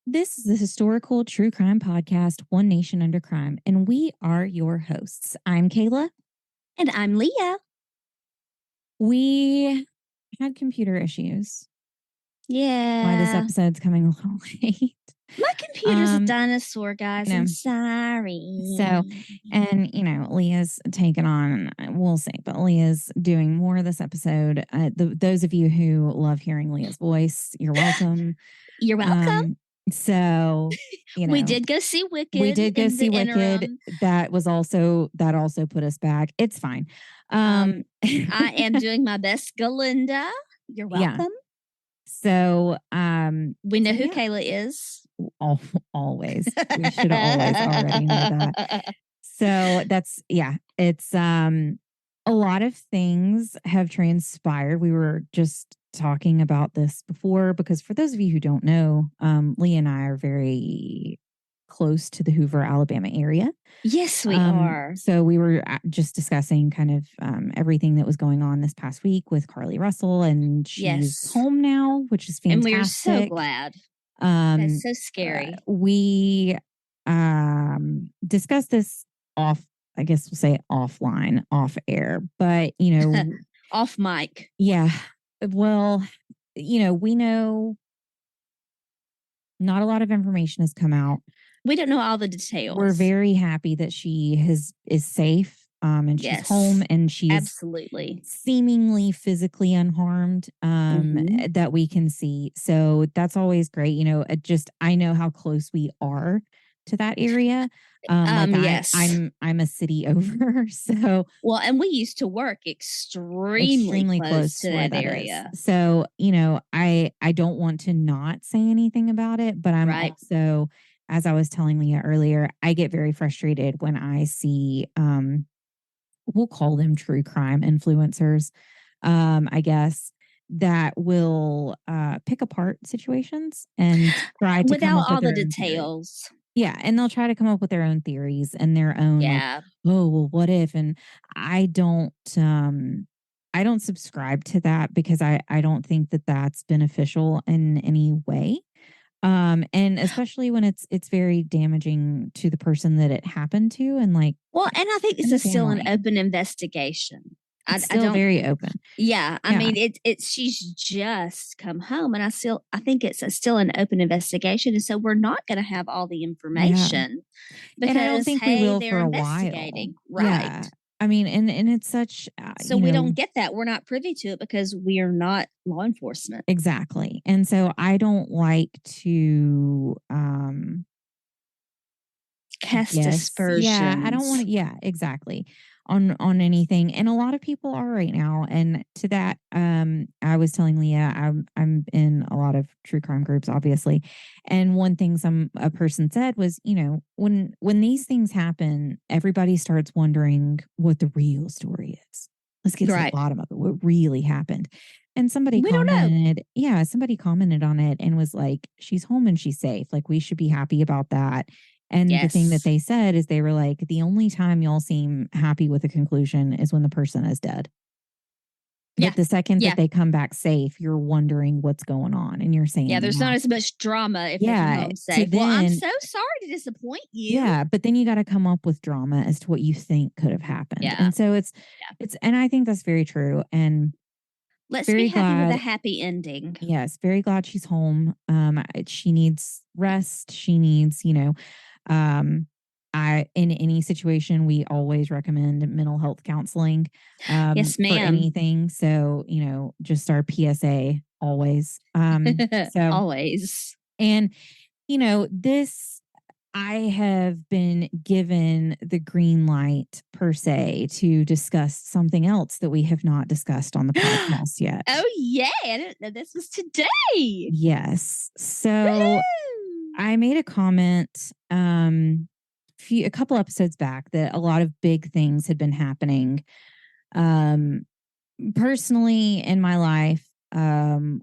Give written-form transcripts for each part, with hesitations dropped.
This is the historical true crime podcast, One Nation Under Crime, and we are your hosts. I'm Kayla. And I'm Leah. We had computer issues. Yeah. Why this episode's coming a little late. My computer's a dinosaur, guys. I'm sorry. So, and Leah's taken on, we'll see, but Leah's doing more of this episode. Those of you who love hearing Leah's voice, you're welcome. You're welcome. So, we did go see Wicked. We did go see Wicked. That also put us back. It's fine. I am doing my best, Galinda. You're welcome. Yeah. So, we know who Kayla is. Always. We should always already know that. So it's a lot of things have transpired. We were just talking about this before because for those of you who don't know, Leah and I are very close to the Hoover, Alabama area. Yes, we are. So we were just discussing kind of everything that was going on this past week with Carly Russell, and she's home now, which is fantastic. And we're so glad. That's so scary. We discussed this off air, but off mic. Yeah. Well, we know not a lot of information has come out. We don't know all the details. We're very happy that she is safe. And she's home, and she's absolutely seemingly physically unharmed, that we can see. So that's always great. I know how close we are to that area. Yes, I'm a city over. So and we used to work extremely close to that area. So, I don't want to not say anything about it, but I'm also, as I was telling Leah earlier, I get very frustrated when I see, we'll call them true crime influencers, I guess, that will pick apart situations and try to without all the details. Yeah, and they'll try to come up with their own theories and their own what if? And I don't subscribe to that because I don't think that that's beneficial in any way. And especially when it's very damaging to the person that it happened to, and and I think this is still an open investigation. It's still very open. Yeah, I mean, she's just come home, and I think it's still an open investigation, and so we're not going to have all the information because and I don't think we will for a while. Right? Yeah. I mean, and it's such so we don't get that. We're not privy to it because we are not law enforcement. Exactly, and so I don't like to cast aspersions. Yeah, I don't want to. Yeah, exactly. On anything, and a lot of people are right now, and to that, I was telling Leah, I'm in a lot of true crime groups, obviously, and one thing a person said was, when these things happen, everybody starts wondering what the real story is. Let's get to the bottom of it. What really happened? And somebody commented, somebody commented on it and was like, "She's home and she's safe. Like, we should be happy about that." And the thing that they said is they were like, the only time y'all seem happy with the conclusion is when the person is dead. Yeah. But the second that they come back safe, you're wondering what's going on. And you're saying, there's not as much drama if they come home safe. Then, I'm so sorry to disappoint you. Yeah. But then you got to come up with drama as to what you think could have happened. Yeah. And so it's, and I think that's very true. And let's be happy with a happy ending. Yes. Very glad she's home. She needs rest. She needs, in any situation, we always recommend mental health counseling. Yes, ma'am. For anything. So, just our PSA always. So always. And, this, I have been given the green light per se to discuss something else that we have not discussed on the podcast yet. Oh, yeah. I didn't know this was today. Yes. So I made a comment a couple episodes back that a lot of big things had been happening personally in my life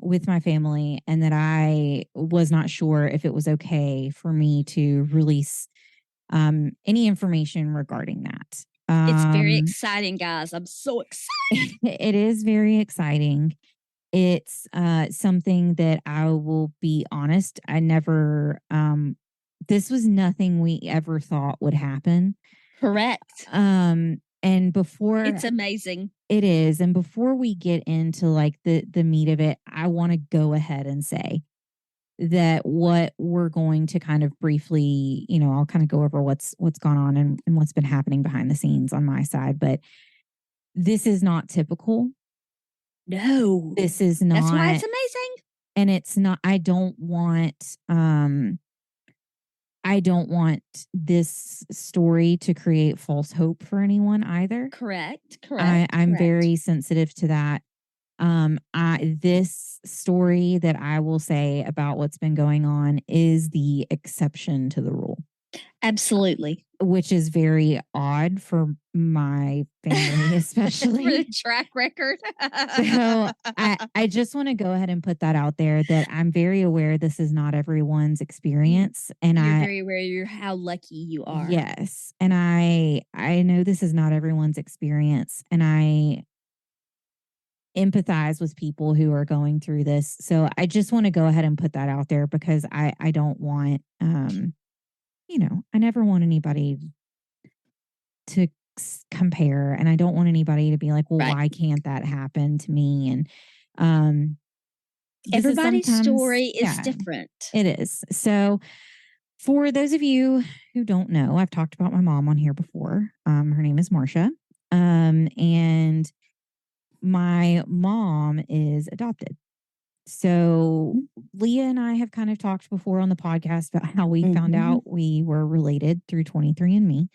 with my family, and that I was not sure if it was okay for me to release any information regarding that. It's very exciting, guys. I'm so excited. It is very exciting. It's something that I will be honest, I never this was nothing we ever thought would happen. Correct. And before It's amazing. it is, and before we get into like the meat of it, I want to go ahead and say that what we're going to kind of briefly, I'll kind of go over what's gone on and what's been happening behind the scenes on my side, but this is not typical. No. This is That's why not, it's amazing. and it's not, I don't want this story to create false hope for anyone either. Correct. I'm very sensitive to that. This story that I will say about what's been going on is the exception to the rule. Absolutely. Which is very odd for my family, especially. For the track record. So I just want to go ahead and put that out there that I'm very aware this is not everyone's experience. And You're very aware of how lucky you are. Yes. And I know this is not everyone's experience. And I empathize with people who are going through this. So I just want to go ahead and put that out there because I don't want I never want anybody to compare, and I don't want anybody to be like, well, why can't that happen to me? And everybody's story is different. It is. So for those of you who don't know, I've talked about my mom on here before. Her name is Marcia. And my mom is adopted. So Leah and I have kind of talked before on the podcast about how we found out we were related through 23andMe.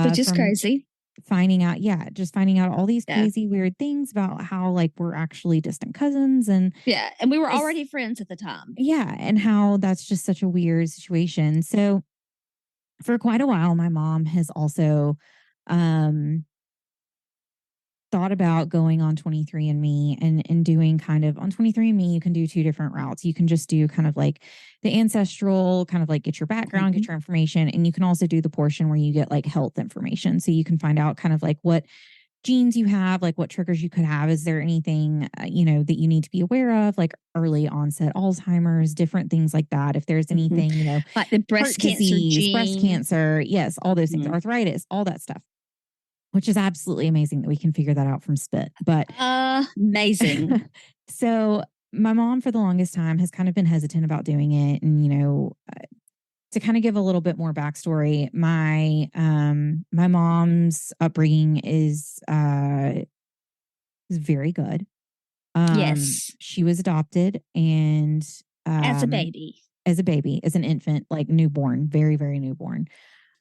Which is crazy. Finding out all these crazy, weird things about how like we're actually distant cousins. And we were already friends at the time. Yeah. And how that's just such a weird situation. So for quite a while, my mom has also thought about going on 23andMe and doing kind of on 23andMe, you can do two different routes. You can just do kind of like the ancestral, kind of like get your background, get your information. And you can also do the portion where you get like health information. So you can find out kind of like what genes you have, like what triggers you could have. Is there anything, that you need to be aware of, like early onset Alzheimer's, different things like that. If there's anything, like the breast cancer disease, gene. breast cancer. Yes. All those things, arthritis, all that stuff. Which is absolutely amazing that we can figure that out from spit. But amazing. So my mom for the longest time has kind of been hesitant about doing it. And, to kind of give a little bit more backstory, my mom's upbringing is very good. Yes. She was adopted and as a baby, as an infant, like newborn, very, very newborn.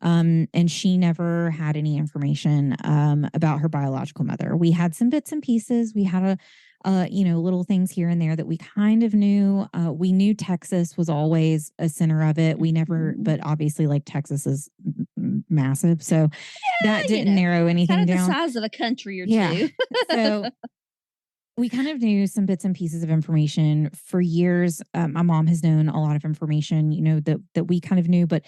And she never had any information about her biological mother. We had some bits and pieces. We had little things here and there that we kind of knew. We knew Texas was always a center of it. We never, but obviously, like Texas is massive, so that didn't narrow anything kind of down. The size of a country or two. So we kind of knew some bits and pieces of information for years. My mom has known a lot of information, that we kind of knew, but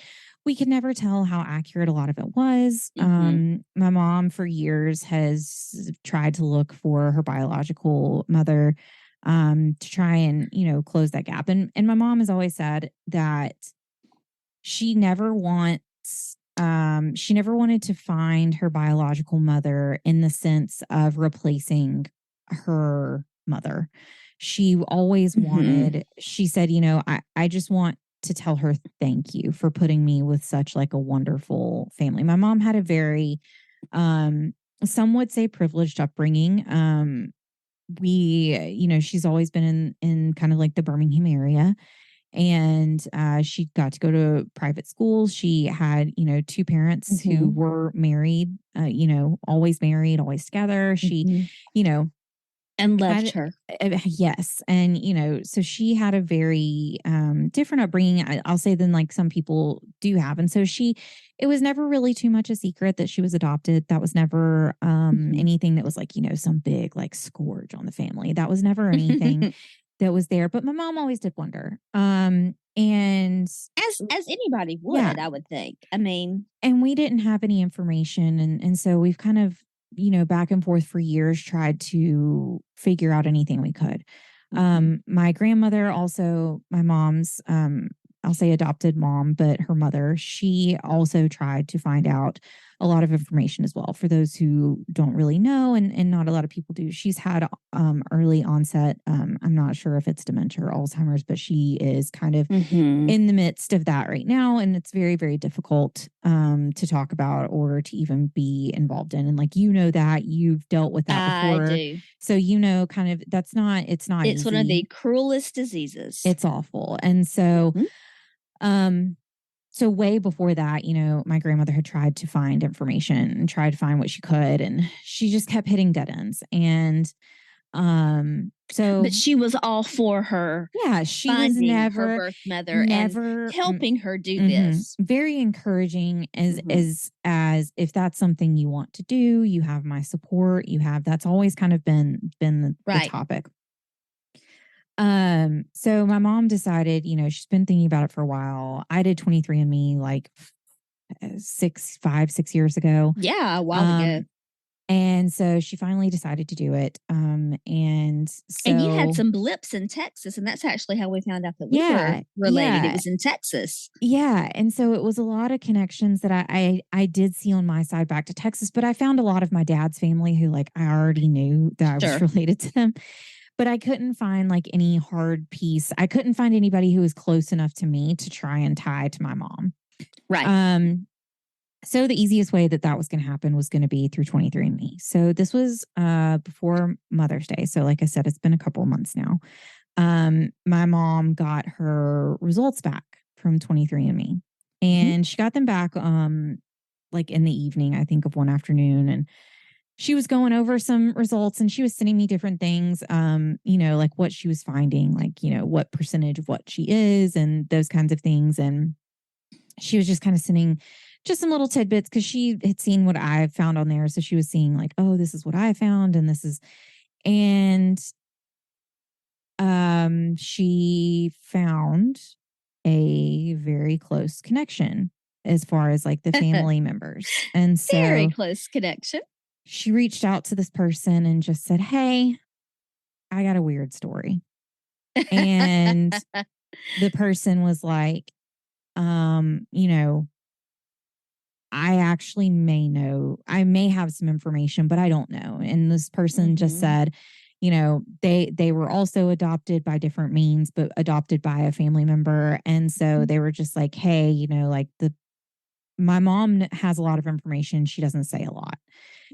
we could never tell how accurate a lot of it was. My mom for years has tried to look for her biological mother to try and, close that gap. And my mom has always said that she never wanted to find her biological mother in the sense of replacing her mother. She always wanted, she said, I just want to tell her thank you for putting me with such like a wonderful family. My mom had a very, some would say privileged upbringing. She's always been in kind of like the Birmingham area. And she got to go to private schools. She had, two parents who were married, always married, always together. She, and loved her. Yes. And, so she had a very different upbringing, I'll say, than like some people do have. And so it was never really too much a secret that she was adopted. That was never anything that was like, some big like scourge on the family. That was never anything that was there. But my mom always did wonder. And as anybody would, I would think. I mean, and we didn't have any information. And so we've kind of, back and forth for years, tried to figure out anything we could. My grandmother, also my mom's, I'll say adopted mom, but her mother, she also tried to find out a lot of information as well. For those who don't really know, and not a lot of people do, she's had early onset. I'm not sure if it's dementia or Alzheimer's, but she is kind of in the midst of that right now. And it's very, very difficult to talk about or to even be involved in. And like, that you've dealt with that before. I do. So, kind of it's not It's easy. one of the cruelest diseases. It's awful. And so, so way before that, my grandmother had tried to find information and tried to find what she could, and she just kept hitting dead ends. And but she was all for her. Yeah, she was finding never her birth mother and helping her do this. Very encouraging as if that's something you want to do, you have my support. That's always kind of been the topic. So my mom decided, she's been thinking about it for a while. I did 23andMe like 6 years ago. Yeah, a while ago. And so she finally decided to do it. And you had some blips in Texas, and that's actually how we found out that we were related. Yeah. It was in Texas. Yeah. And so it was a lot of connections that I did see on my side back to Texas, but I found a lot of my dad's family who I already knew that I was related to them. But I couldn't find any hard piece. I couldn't find anybody who was close enough to me to try and tie to my mom. Right. So the easiest way that was going to happen was going to be through 23andMe. So this was before Mother's Day. So like I said, it's been a couple of months now. My mom got her results back from 23andMe, and she got them back in the evening, I think, of one afternoon. And she was going over some results, and she was sending me different things, what she was finding, what percentage of what she is and those kinds of things. And she was just kind of sending just some little tidbits because she had seen what I found on there. So she was seeing oh, this is what I found. And she found a very close connection as far as the family members. And so very close connection. She reached out to this person and just said, "Hey, I got a weird story." And the person was like, I actually I may have some information, but I don't know. And this person just said, they were also adopted by different means, but adopted by a family member. And so they were just like, "Hey, my mom has a lot of information. She doesn't say a lot."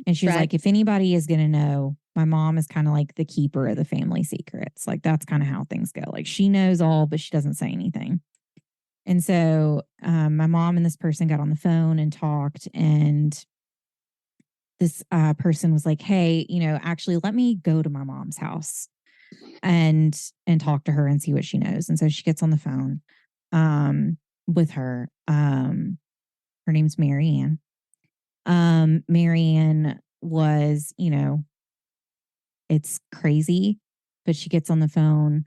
And she was like, "If anybody is going to know, my mom is kind of like the keeper of the family secrets. That's kind of how things go. She knows all, but she doesn't say anything." And so my mom and this person got on the phone and talked, and this person was like, "Hey, actually, let me go to my mom's house and talk to her and see what she knows." And so she gets on the phone with her. Her name's Marianne. Marianne was, it's crazy, but she gets on the phone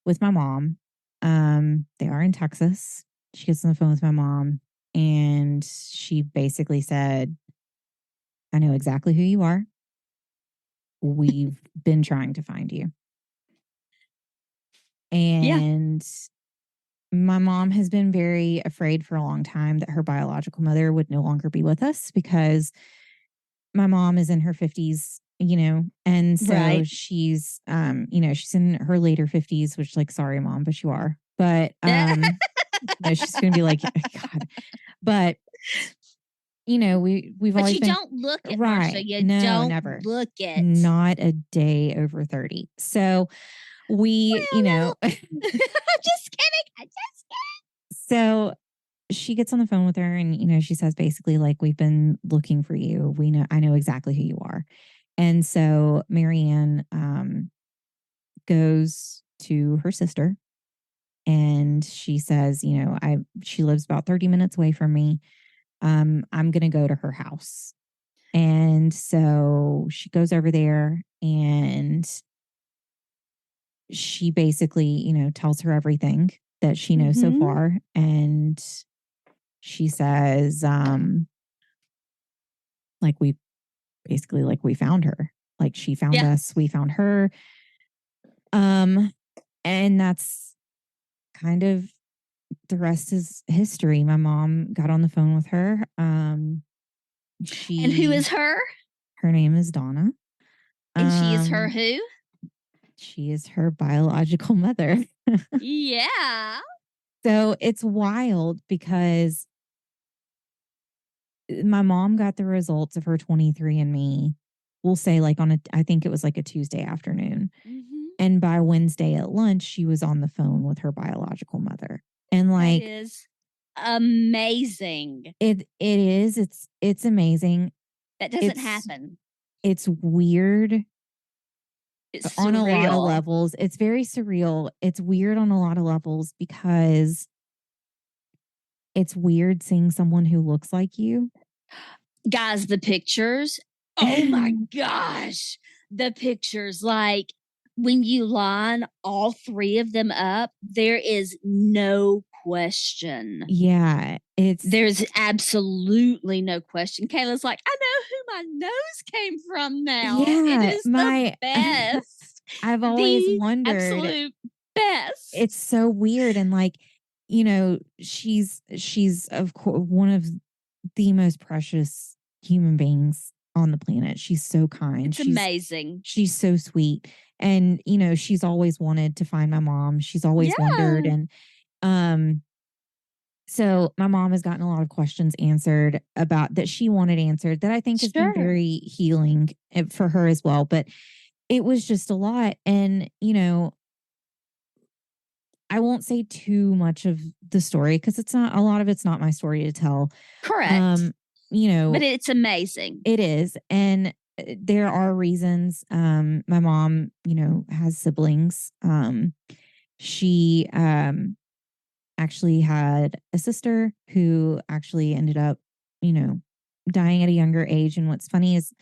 with my mom. They are in Texas. She gets on the phone with my mom, and she basically said, "I know exactly who you are. We've been trying to find you." And my mom has been very afraid for a long time that her biological mother would no longer be with us, because my mom is in her 50s, and so she's, she's in her later 50s, which sorry, mom, but you are. But she's going to be like, God. But we've always been, don't look at Marsha. You don't never look at, not a day over 30. So I'm just kidding. So she gets on the phone with her, and she says basically we've been looking for you. I know exactly who you are. And so Marianne goes to her sister, and she says, she lives about 30 minutes away from me. I'm going to go to her house. And so she goes over there, and she basically, tells her everything that she knows so far. And she says, we found her. She found us, we found her. And that's kind of the rest is history. My mom got on the phone with her. And who She is her? Her name is Donna. And she is her Um, who? she is her biological mother. Yeah. So it's wild because my mom got the results of her 23andMe. We'll say like I think it was like a Tuesday afternoon. Mm-hmm. And by Wednesday at lunch, she was on the phone with her biological mother. And That like is amazing. it is, it's amazing. That doesn't It's happen. it's weird It's on a lot of surreal. levels. It's very surreal. It's weird on a lot of levels because it's weird seeing someone who looks like you. Guys, the pictures. Oh my gosh. The pictures. Like when you line all three of them up, there is no question. Yeah, it's There's absolutely no question. Kayla's like, I know who my nose came from now. It yeah, is the my best. I've always The wondered. absolute best. It's so weird and like, you know, she's of course one of the most precious human beings on the planet. She's so kind. It's amazing. She's so sweet. And, you know, she's always wanted to find my mom. She's always wondered. Yeah. And um, so my mom has gotten a lot of questions answered about that she wanted answered that I think has been Sure. very healing for her as well. But it was just a lot. And, you know, I won't say too much of the story because it's not a lot of it's not my story to tell. Correct. Um, you But know, it's amazing. it is. And there are reasons. My mom, you know, has siblings. She actually had a sister who actually ended up, you know, dying at a younger age. And what's funny is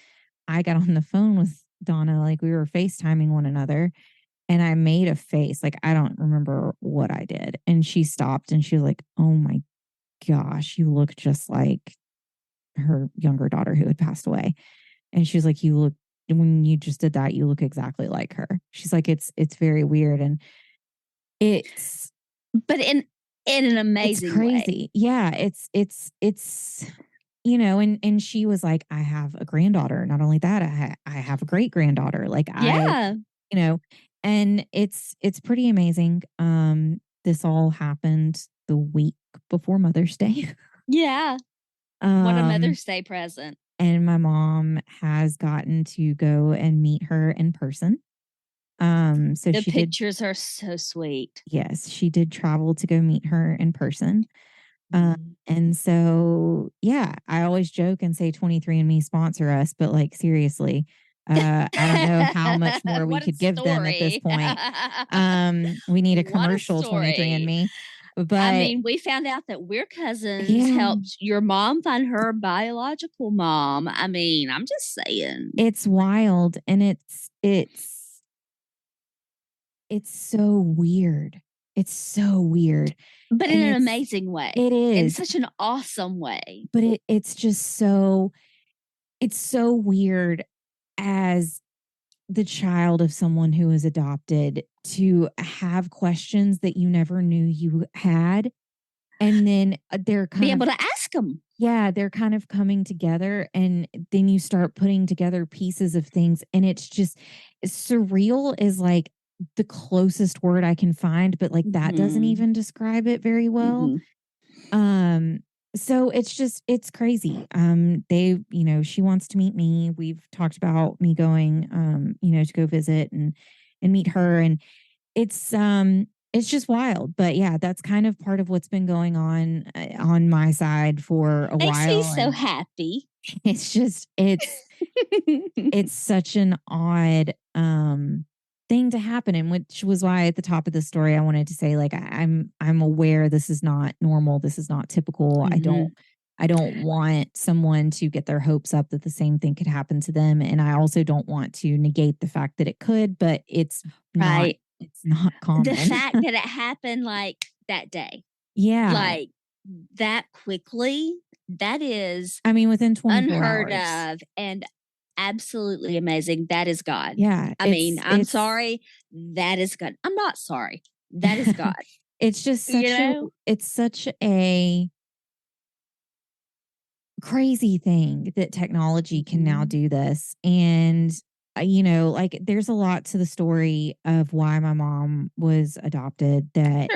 I got on the phone with Donna, like we were FaceTiming one another, and I made a face. Like, I don't remember what I did. And she stopped and she was like, oh my gosh, you look just like her younger daughter who had passed away. And she's like, you look, when you just did that, you look exactly like her. She's like, it's very weird. And it's, But in an it's amazing way. crazy. Yeah. You know, and she was like, I have a granddaughter. Not only that, I have a great granddaughter. Like Yeah. you know, and it's pretty amazing. This all happened the week before Mother's Day. Yeah. What a um, Mother's Day present. and my mom has gotten to go and meet her in person. So The she did, pictures are so sweet. yes, she did travel to go meet her in person. Mm. And so, yeah, I always joke and say 23andMe sponsor us, but like seriously, I don't know how much more we What a could give them at this story. point. We need a What a commercial story. 23andMe, I but mean, we found out that we're cousins yeah, helped your mom find her biological mom. I mean, I'm just saying. it's wild and it's so weird. It's so weird. But in And an amazing way. it In is, such an awesome way. but it's just so it's so weird as the child of someone who is adopted to have questions that you never knew you had. And then they're Be kind of, able to ask them. yeah, they're kind of coming together. And then you start putting together pieces of things. And it's just surreal is like the closest word I can find, but like that doesn't Mm-hmm. even describe it very well. Mm-hmm. Um, so it's crazy. They, you know, she wants to meet me. We've talked about me going, you know, to go visit and meet her. And it's just wild. But yeah, that's kind of part of what's been going on my side for a Makes me while. so And happy. it's just it's such an odd thing to happen, and which was why at the top of the story I wanted to say like I'm aware this is not normal, this is not typical. Mm-hmm. I don't want someone to get their hopes up that the same thing could happen to them, and I also don't want to negate the fact that it could, but Right. it's not The common. fact that it happened like that day, Yeah, like that quickly, that is I mean within 24 unheard hours. of. And absolutely amazing. That is God. Yeah, I mean, I'm sorry. That is God. I'm not sorry. That is God. it's just You such a know? it's such a crazy thing that technology can now Mhm. do this. And, like there's a lot to the story of why my mom was adopted Sure. that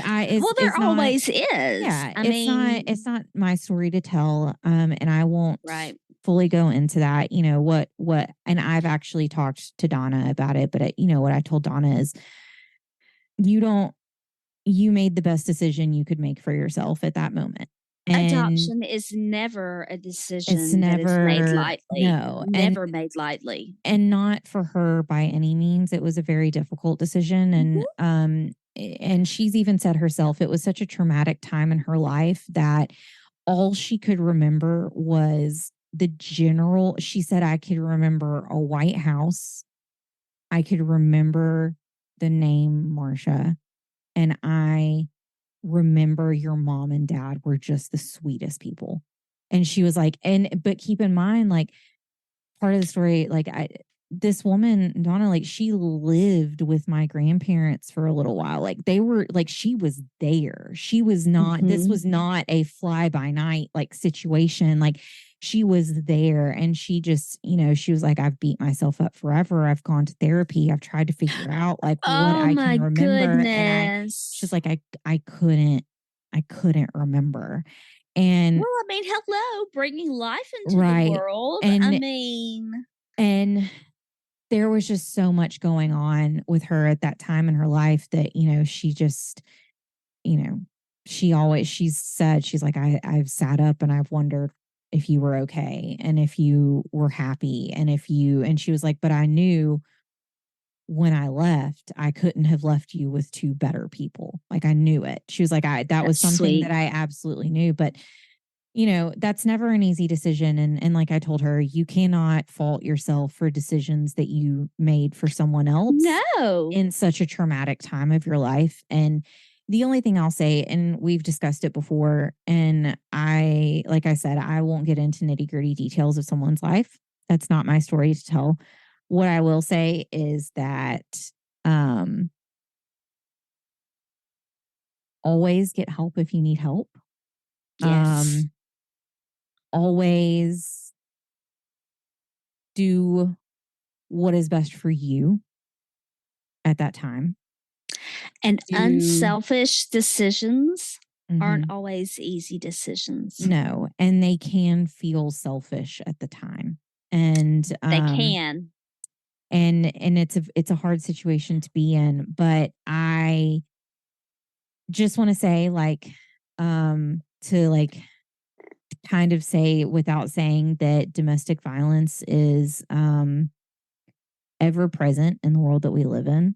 I Well, there is not always is. yeah, I it's mean, not my story to tell. And I won't right. fully go into that, what and I've actually talked to Donna about it, but what I told Donna is you don't you made the best decision you could make for yourself at that moment. And Adoption is never a it's decision that is made never lightly. no, Never made lightly. and not for her by any means. It was a very difficult decision, Mhm. and she's even said herself it was such a traumatic time in her life that all she could remember was the general. She said, I could remember a white house. I could remember the name Marsha, and I remember your mom and dad were just the sweetest people. And she was like, but keep in mind, like, part of the story, like this woman, Donna, like she lived with my grandparents for a little while. Like they were like she was there. She was not, this Mhm. was not a fly by night like situation. Like she was there, and she just, she was like, I've beat myself up forever. I've gone to therapy. I've tried to figure out like what Oh I can my remember. And she's goodness. like, I couldn't remember. And Well, I mean, hello, bringing life into the right. world. I And mean, and there was just so much going on with her at that time in her life that, she just, you know, she's said, she's like, I've sat up and I've wondered if you were okay and if you were happy and she was like, but I knew when I left, I couldn't have left you with two better people. Like I knew it. She was like, that was that's something that sweet. I absolutely knew. But that's never an easy decision. And like I told her, you cannot fault yourself for decisions that you made for someone else No. in such a traumatic time of your life. And the only thing I'll say, and we've discussed it before, and like I said, I won't get into nitty gritty details of someone's life. That's not my story to tell. What I will say is that um, always get help if you need help. Yes. Um, always do what is best for you at that time. And Do unselfish decisions aren't mhm. always easy decisions. No, and they can feel selfish at the time. And They can. it's a hard situation to be in, but I just want to say to like kind of say without saying that domestic violence is ever present in the world that we live in.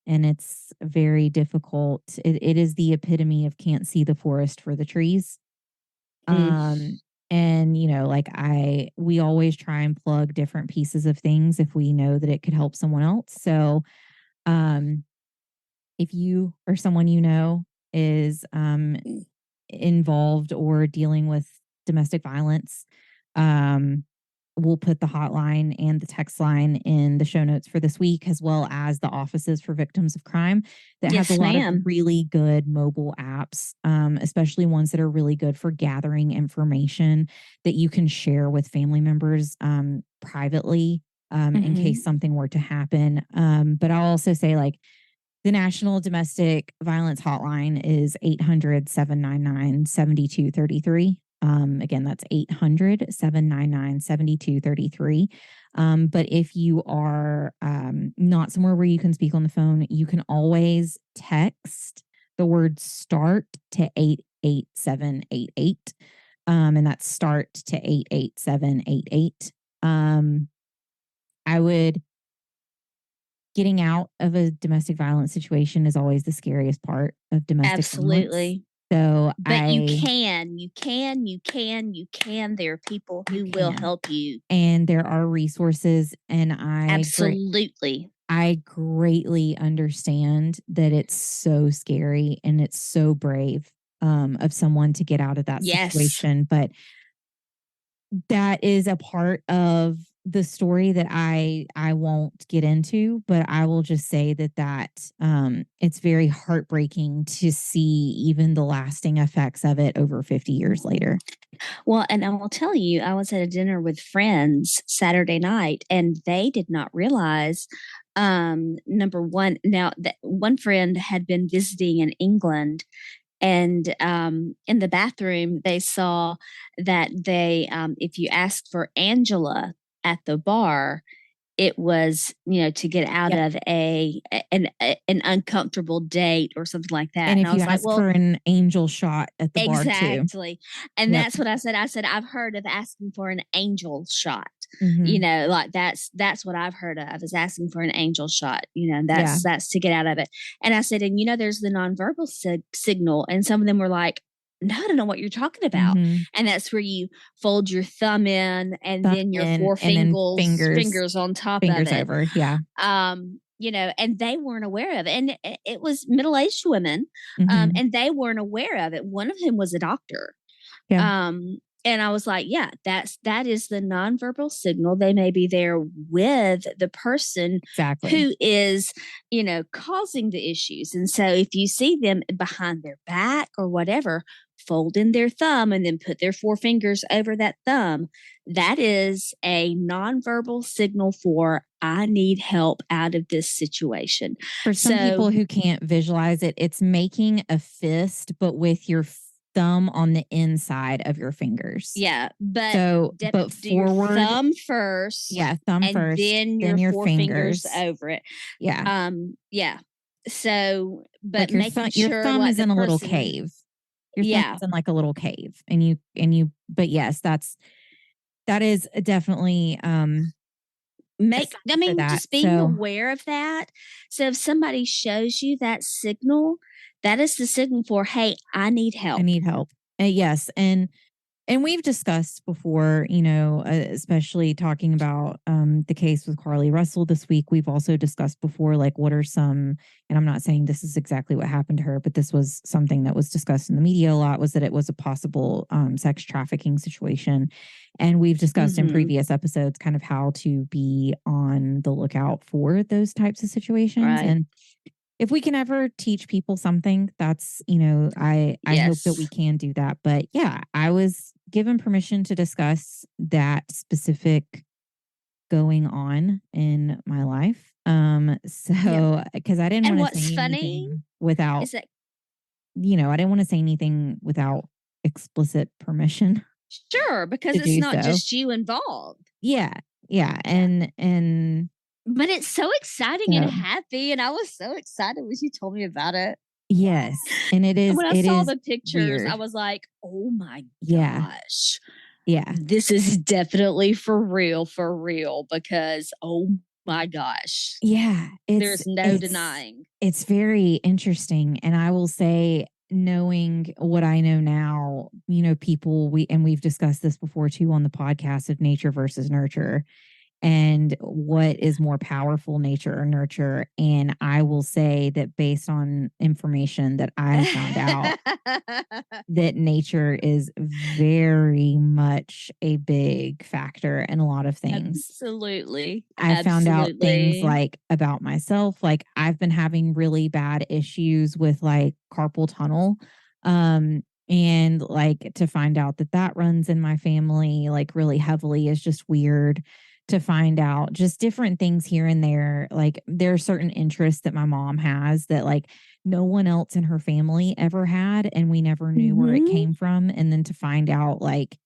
And it's very difficult. It is the epitome of can't see the forest for the trees. Mm. And like we always try and plug different pieces of things if we know that it could help someone else. So um if you or someone is involved or dealing with domestic violence, um we'll put the hotline and the text line in the show notes for this week, as well as the offices for victims of crime that has a Yes, lot of ma'am. really good mobile apps, especially ones that are really good for gathering information that you can share with family members privately, in case Mhm. something were to happen. But I'll also say, like, the National Domestic Violence Hotline is 800-799-7233. Again, that's 800-799-7233. But if you are not somewhere where you can speak on the phone, you can always text the word start to 88788. And that's start to 88788. I would Getting out of a domestic violence situation is always the scariest part of domestic violence. Absolutely. So But you can. There are people you who will can, help you. and there are resources, and Absolutely. I greatly understand that it's so scary and it's so brave of someone to get out of that Yes. situation, but that is a part of the story that I won't get into, but I will just say that it's very heartbreaking to see even the lasting effects of it over 50 years later. Well, and I will tell you, I was at a dinner with friends Saturday night, and they did not realize. Number one, now that one friend had been visiting in England, and in the bathroom, they saw that if you asked for Angela at the bar, it was, to get out Yep. of an uncomfortable date or something like that. And And if I you was like, ask well, for an angel shot at the bar too. exactly. And Yep. that's what I said. I said, I've heard of asking for an angel shot. Mm-hmm. Like that's what I've heard of, is asking for an angel shot. Yeah. That's to get out of it. And I said, and there's the nonverbal signal. And some of them were like, no, I don't know what you're talking about. Mm-hmm. And that's where you fold your thumb in and Thumb then your in, four and then fingers on top of fingers it. over. Yeah. And they weren't aware of it. And it was middle-aged women, Mm-hmm. and they weren't aware of it. One of them was a doctor. Yeah. And I was like, yeah, that is the nonverbal signal. They may be there with the person Exactly. who is, causing the issues. And so if you see them behind their back or whatever, fold in their thumb and then put their four fingers over that thumb, that is a nonverbal signal for, I need help out of this situation. For some people who can't visualize it, it's making a fist, but with your thumb on the inside of your fingers. Yeah, but forward, thumb first. Yeah, thumb and first, then your four fingers over it. Yeah. Yeah. So, but like making sure your thumb like is in a little cave. Your thumb is in like a little cave, but yes, that is definitely just being aware of that. So if somebody shows you that signal, that is the signal for, hey, I need help. Yes. And we've discussed before, especially talking about the case with Carly Russell this week. We've also discussed before, like, what are some, and I'm not saying this is exactly what happened to her, but this was something that was discussed in the media a lot, was that it was a possible sex trafficking situation. And we've discussed in previous episodes kind of how to be on the lookout for those types of situations. Right. And if we can ever teach people something, that's, I hope that we can do that. But yeah, I was given permission to discuss that specific going on in my life. Because I didn't want to say anything without, I didn't want to say anything without explicit permission. Sure, because it's not just you involved. Yeah. And but it's so exciting and happy, and I was so excited when you told me about it. Yes, and it is. When I saw the pictures, weird. I was like, "Oh my gosh, this is definitely for real, because oh my gosh, there's no denying." It's very interesting, and I will say, knowing what I know now, we've discussed this before too on the podcast of nature versus nurture. And what is more powerful, nature or nurture? And I will say that based on information that I found out, that nature is very much a big factor in a lot of things. Absolutely. I found out things like about myself, like I've been having really bad issues with like carpal tunnel. And like to find out that runs in my family like really heavily is just weird. To find out just different things here and there. Like there are certain interests that my mom has that like no one else in her family ever had, and we never knew where it came from. And then to find out like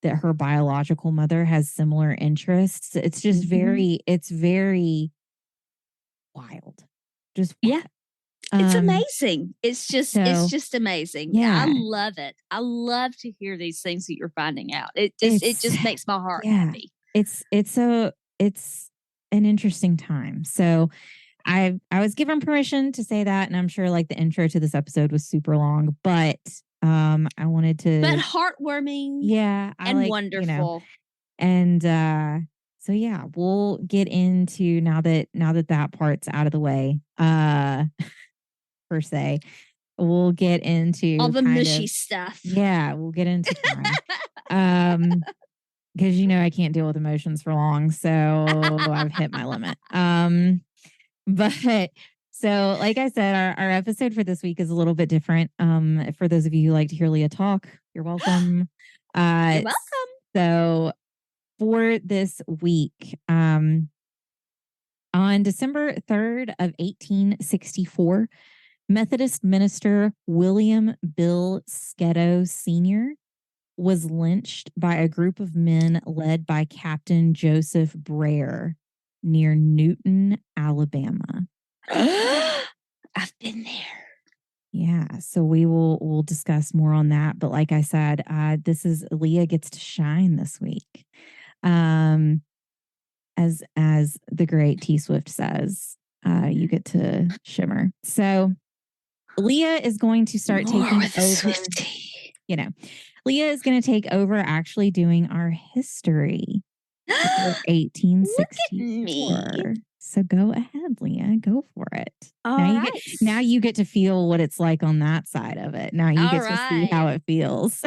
that her biological mother has similar interests, it's just it's very wild. Just wild. It's amazing. It's just amazing. Yeah. I love it. I love to hear these things that you're finding out. It just makes my heart happy. It's an interesting time. So I was given permission to say that, and I'm sure like the intro to this episode was super long, but I wanted to, but heartwarming, and wonderful. And so yeah, we'll get into now that part's out of the way, per se. We'll get into all the mushy stuff. Yeah, we'll get into time. because I can't deal with emotions for long, so I've hit my limit. But so like I said, our episode for this week is a little bit different. For those of you who like to hear Leah talk, you're welcome. You're welcome. So for this week, on December 3rd of 1864, Methodist minister William Bill Sketoe Sr. was lynched by a group of men led by Captain Joseph Brer near Newton, Alabama. I've been there. Yeah, so we'll discuss more on that. But like I said, this is Leah gets to shine this week. As the great T Swift says, you get to shimmer. So Leah is going to start taking over. Leah is going to take over actually doing our history for 1864. So go ahead, Leah. Go for it. Now you get to feel what it's like on that side of it. Now you get to see how it feels.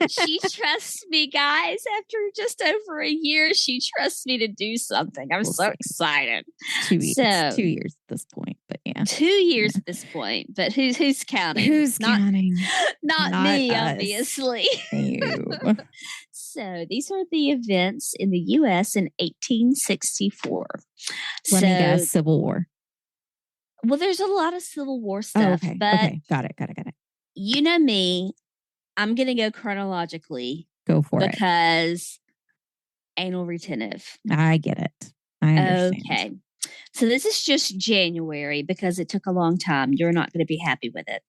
She trusts me, guys. After just over a year, she trusts me to do something. I'm so excited. 2 years. 2 years at this point, but yeah. 2 years at this point, but who's counting? Who's counting? Not me, us. Obviously. So these are the events in the U.S. in 1864. Let me guess, Civil War. Well, there's a lot of Civil War stuff. Okay. But okay. Got it. You know me. I'm going to go chronologically. Go for it. Because anal retentive. I get it. I understand. Okay. So this is just January because it took a long time. You're not going to be happy with it.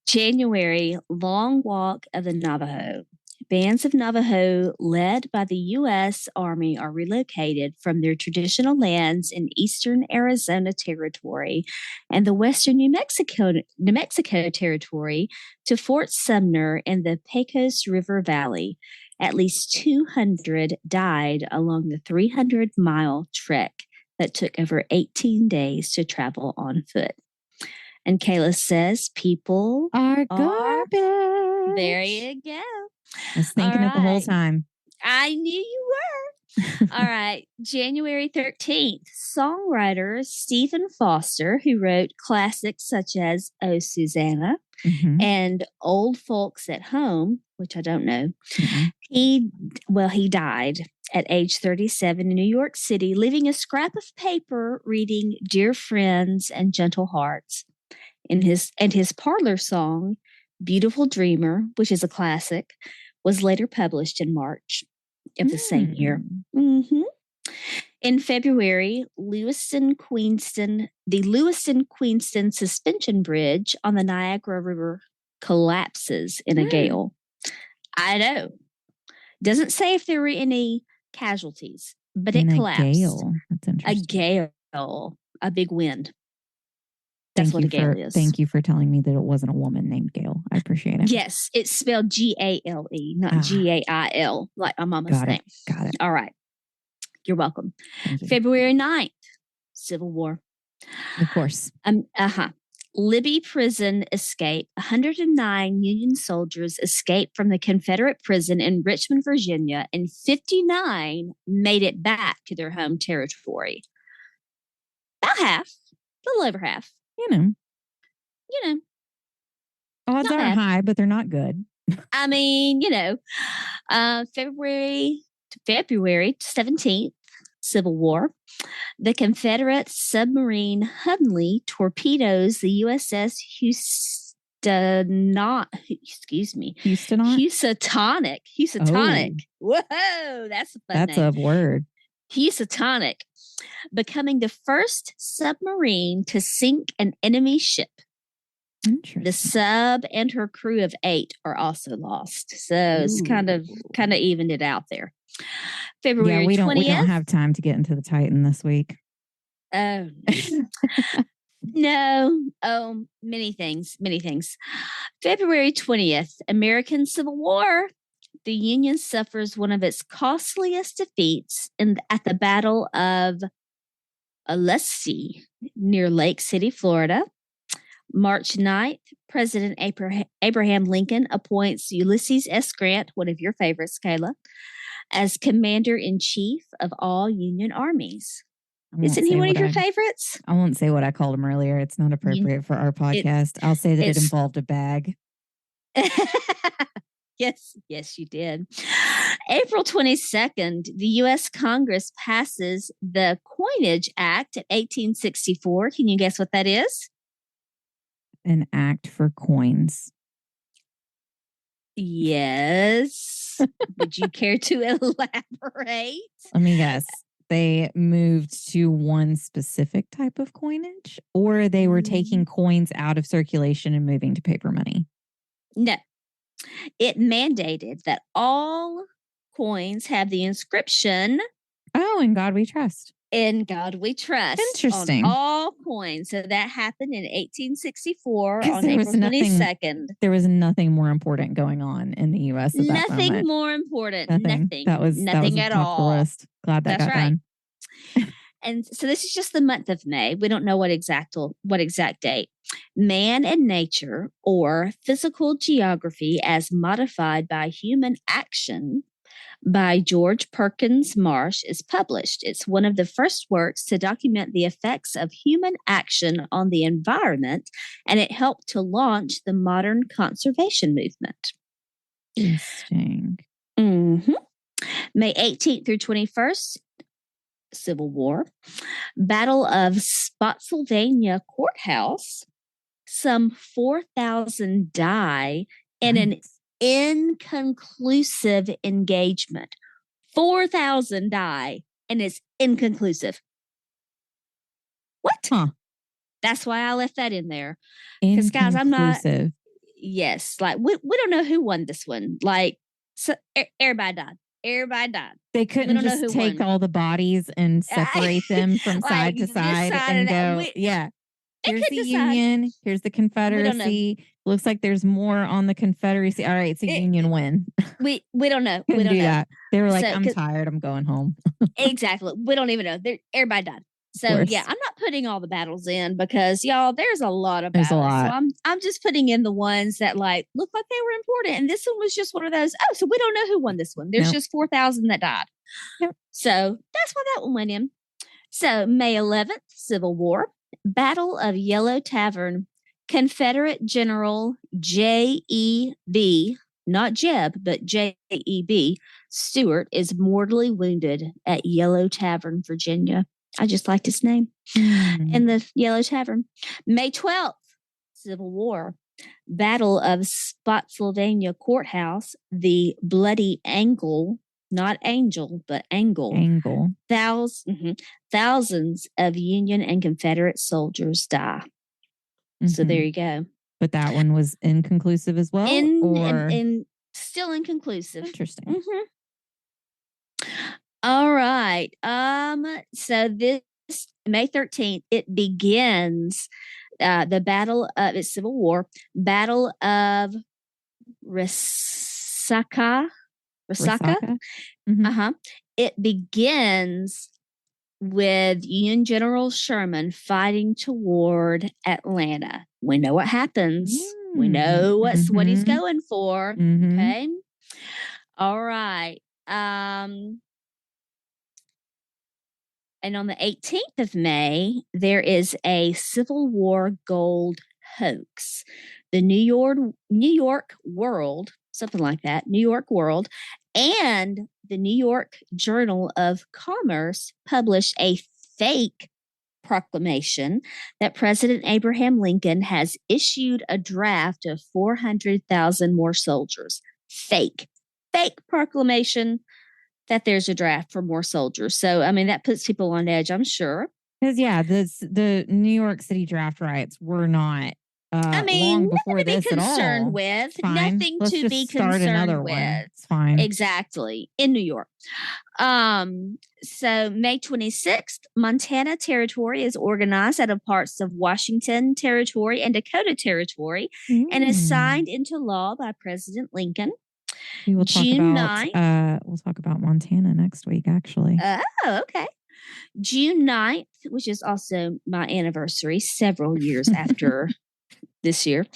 January, Long Walk of the Navajo. Bands of Navajo led by the U.S. Army are relocated from their traditional lands in eastern Arizona Territory and the western New Mexico Territory to Fort Sumner in the Pecos River Valley. At least 200 died along the 300-mile trek that took over 18 days to travel on foot. And Kayla says people are garbage. There you go. I was thinking it the whole time. I knew you were. All right. January 13th, songwriter Stephen Foster, who wrote classics such as Oh, Susanna and Old Folks at Home, which I don't know. He died at age 37 in New York City, leaving a scrap of paper reading Dear Friends and Gentle Hearts. His parlor song, Beautiful Dreamer, which is a classic, was later published in March of the same year. In February, the Lewiston-Queenston suspension bridge on the Niagara River collapses in a gale. I know. Doesn't say if there were any casualties, but it collapsed. A gale. That's interesting. A gale. A big wind. That's what a gale is. Thank you for telling me that it wasn't a woman named Gail. I appreciate it. Yes, it's spelled G-A-L-E, not G-A-I-L, like my mama's name. Got it. All right. You're welcome. February 9th, Civil War. Of course. Libby prison escape. 109 Union soldiers escaped from the Confederate prison in Richmond, Virginia, and 59 made it back to their home territory. About half, a little over half. You know. Odds aren't high, but they're not good. I mean, February 17th, Civil War. The Confederate submarine Hunley torpedoes the USS Housatonic. Whoa, that's a fun name. That's a word. Housatonic, becoming the first submarine to sink an enemy ship. The sub and her crew of 8 are also lost. So it's kind of evened it out there. February 20th. We don't have time to get into the Titan this week. Oh, no. Oh, many things. February 20th, American Civil War. The Union suffers one of its costliest defeats at the Battle of Alessi near Lake City, Florida. March 9th, President Abraham Lincoln appoints Ulysses S. Grant, one of your favorites, Kayla, as commander-in-chief of all Union armies. Isn't he one of your favorites? I won't say what I called him earlier. It's not appropriate for our podcast. I'll say that it involved a bag. Yes, you did. April 22nd, the U.S. Congress passes the Coinage Act of 1864. Can you guess what that is? An act for coins. Yes. Would you care to elaborate? Let me guess. They moved to one specific type of coinage, or they were taking coins out of circulation and moving to paper money? No. It mandated that all coins have the inscription, "Oh, in God we trust." In God we trust. Interesting. On all coins. So that happened in 1864 on April 22nd. There was nothing more important going on in the U.S. at that moment. Nothing more important. Nothing. That was at all. The list. Glad that got done. And so this is just the month of May. We don't know what exact date. Man and Nature, or Physical Geography as Modified by Human Action, by George Perkins Marsh, is published. It's one of the first works to document the effects of human action on the environment, and it helped to launch the modern conservation movement. Interesting. May 18th through 21st, Civil War. Battle of Spotsylvania Courthouse. Some 4,000 die in an inconclusive engagement. 4,000 die, and it's inconclusive. What? Huh. That's why I left that in there. Because, guys, I'm not. Yes. Like, we don't know who won this one. Like, so everybody died. They couldn't just take all the bodies and separate them from side to side and go, here's the Union, here's the Confederacy. Looks like there's more on the Confederacy. All right, it's a Union win. We don't know. We don't know that. They were like, I'm tired. I'm going home. Exactly. We don't even know. Everybody died. So I'm not putting all the battles in because y'all, there's a lot of battles. So I'm just putting in the ones that like look like they were important. And this one was just one of those. Oh, so we don't know who won this one. There's just 4,000 that died. Yep. So that's why that one went in. So May 11th, Civil War, Battle of Yellow Tavern. Confederate General J.E.B., not Jeb, but J.E.B. Stewart is mortally wounded at Yellow Tavern, Virginia. I just liked his name. In the Yellow Tavern. May 12th, Civil War. Battle of Spotsylvania Courthouse. The Bloody Angle, not Angel, but Angle. Thousands of Union and Confederate soldiers die. So there you go. But that one was inconclusive as well? Still inconclusive. Interesting. All right. So this May 13th, it begins the Battle of Civil War, Battle of Resaca. It begins with Union General Sherman fighting toward Atlanta. We know what happens. We know what he's going for. Okay. All right. And on the 18th of May, there is a Civil War gold hoax. The New York World, something like that, New York World, and the New York Journal of Commerce published a fake proclamation that President Abraham Lincoln has issued a draft of 400,000 more soldiers. Fake proclamation that there's a draft for more soldiers. So, I mean, that puts people on edge, I'm sure. Because, the New York City draft riots were not long before this at all. Nothing to be concerned with. It's fine. Exactly. In New York. So May 26th, Montana Territory is organized out of parts of Washington Territory and Dakota Territory and is signed into law by President Lincoln. We will June 9th. We'll talk about Montana next week, actually. Oh, okay. June 9th, which is also my anniversary, several years after this year.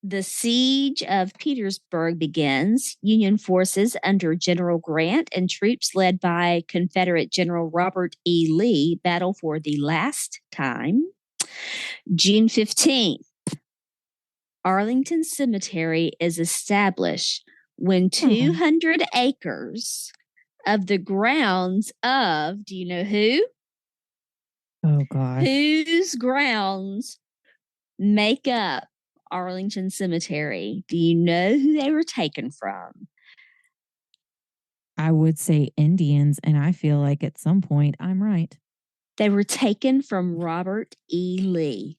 The siege of Petersburg begins. Union forces under General Grant and troops led by Confederate General Robert E. Lee battle for the last time. June 15th, Arlington Cemetery is established when 200 acres of the grounds of, do you know who? Oh, gosh. Whose grounds make up Arlington Cemetery? Do you know who they were taken from? I would say Indians, and I feel like at some point I'm right. They were taken from Robert E. Lee.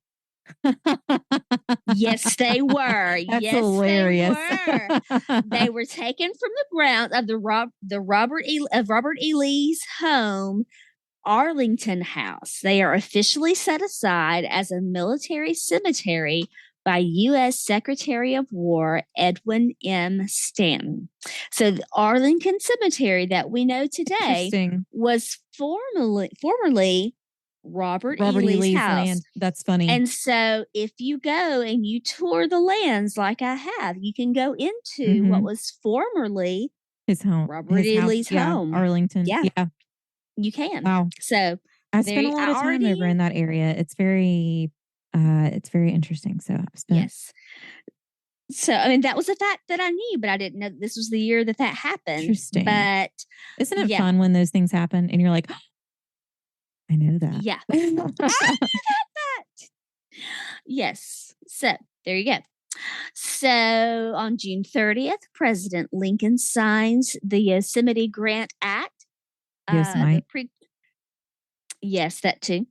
Yes, they were. That's yes, hilarious. they were. They were taken from the grounds of Robert E. Lee's home, Arlington House. They are officially set aside as a military cemetery by U.S. Secretary of War Edwin M. Stanton. So the Arlington Cemetery that we know today was formerly Robert E. Lee's house. Land. That's funny. And so if you go and you tour the lands like I have, you can go into what was formerly his home, Robert E. Lee's home. Arlington. Yeah. You can. Wow. So I spent a lot of time over in that area. It's very interesting. So I've spent. Yes. So, I mean, that was a fact that I knew, but I didn't know this was the year that happened. Interesting. But isn't it fun when those things happen and you're like, oh, I know that. Yeah. I knew that. Yes. So there you go. So on June 30th, President Lincoln signs the Yosemite Grant Act. Yes, that too.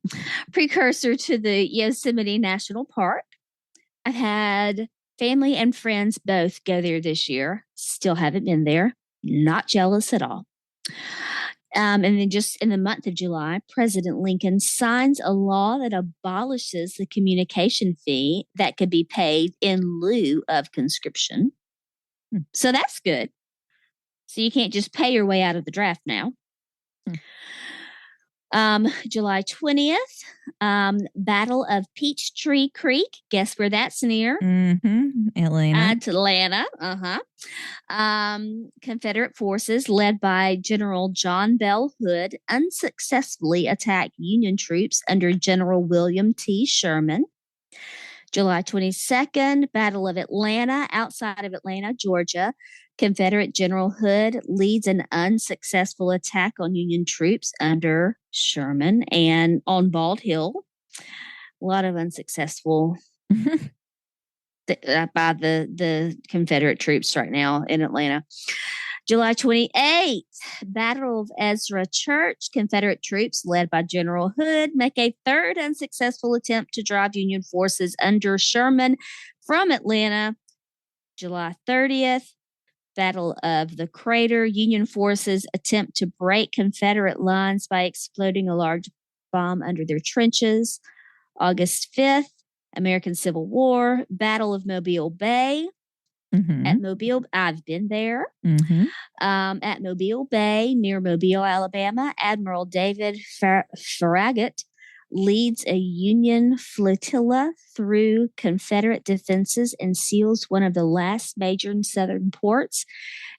Precursor to the Yosemite National Park. I've had family and friends both go there this year. Still haven't been there. Not jealous at all. And then just in the month of July, President Lincoln signs a law that abolishes the communication fee that could be paid in lieu of conscription. So that's good. So you can't just pay your way out of the draft now. July 20th, Battle of Peachtree Creek. Guess where that's near? Atlanta. Confederate forces led by General John Bell Hood unsuccessfully attacked Union troops under General William T. Sherman. July 22nd, Battle of Atlanta, outside of Atlanta, Georgia. Confederate General Hood leads an unsuccessful attack on Union troops under Sherman and on Bald Hill. A lot of unsuccessful by the Confederate troops right now in Atlanta. July 28th, Battle of Ezra Church. Confederate troops led by General Hood make a third unsuccessful attempt to drive Union forces under Sherman from Atlanta. July 30th, Battle of the Crater. Union forces attempt to break Confederate lines by exploding a large bomb under their trenches. August 5th, American Civil War. Battle of Mobile Bay. At Mobile, I've been there. At Mobile Bay, near Mobile, Alabama, Admiral David Farragut leads a Union flotilla through Confederate defenses and seals one of the last major southern ports.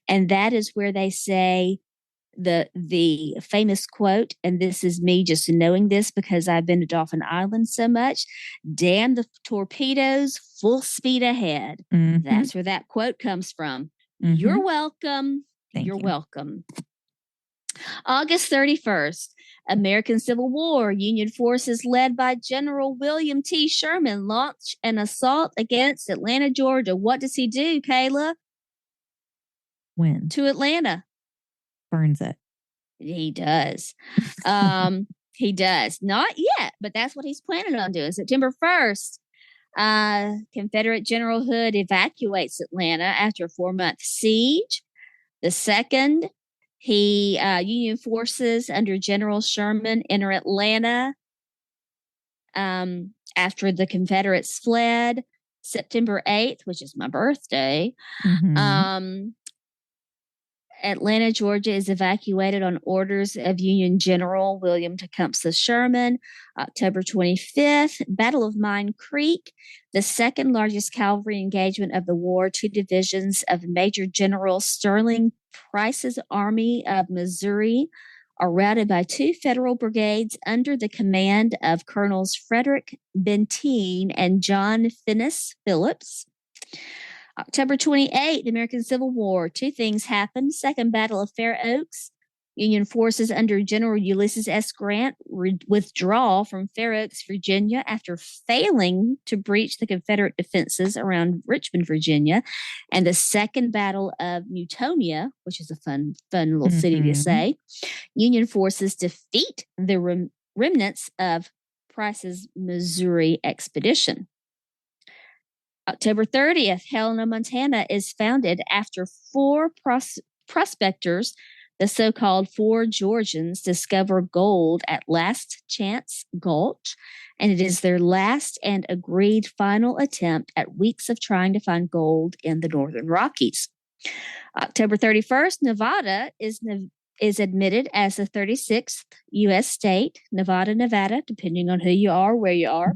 And that is where they say the famous quote, and this is me just knowing this because I've been to Dauphin Island so much, damn the torpedoes, full speed ahead. That's where that quote comes from. You're welcome. You're welcome. August 31st, American Civil War. Union forces led by General William T. Sherman launch an assault against Atlanta, Georgia. What does he do, Kayla? When? To Atlanta. Burns it. He does. He does. Not yet, but that's what he's planning on doing. September 1st, Confederate General Hood evacuates Atlanta after a 4-month siege. The 2nd, Union forces under General Sherman enter Atlanta after the Confederates fled. September 8th, which is my birthday, Atlanta, Georgia is evacuated on orders of Union General William Tecumseh Sherman. October 25th, Battle of Mine Creek, the second largest cavalry engagement of the war. Two divisions of Major General Sterling Price's Army of Missouri are routed by two federal brigades under the command of Colonels Frederick Benteen and John Finnis Phillips. October 28th, American Civil War. Two things happened. Second Battle of Fair Oaks. Union forces under General Ulysses S. Grant withdraw from Fair Oaks, Virginia, after failing to breach the Confederate defenses around Richmond, Virginia. And the Second Battle of Newtonia, which is a fun little city to say. Union forces defeat the remnants of Price's Missouri expedition. October 30th, Helena, Montana is founded after four prospectors, the so-called Four Georgians, discover gold at Last Chance Gulch, and it is their last and agreed final attempt at weeks of trying to find gold in the Northern Rockies. October 31st, Nevada is admitted as the 36th U.S. state, Nevada, depending on who you are, where you are.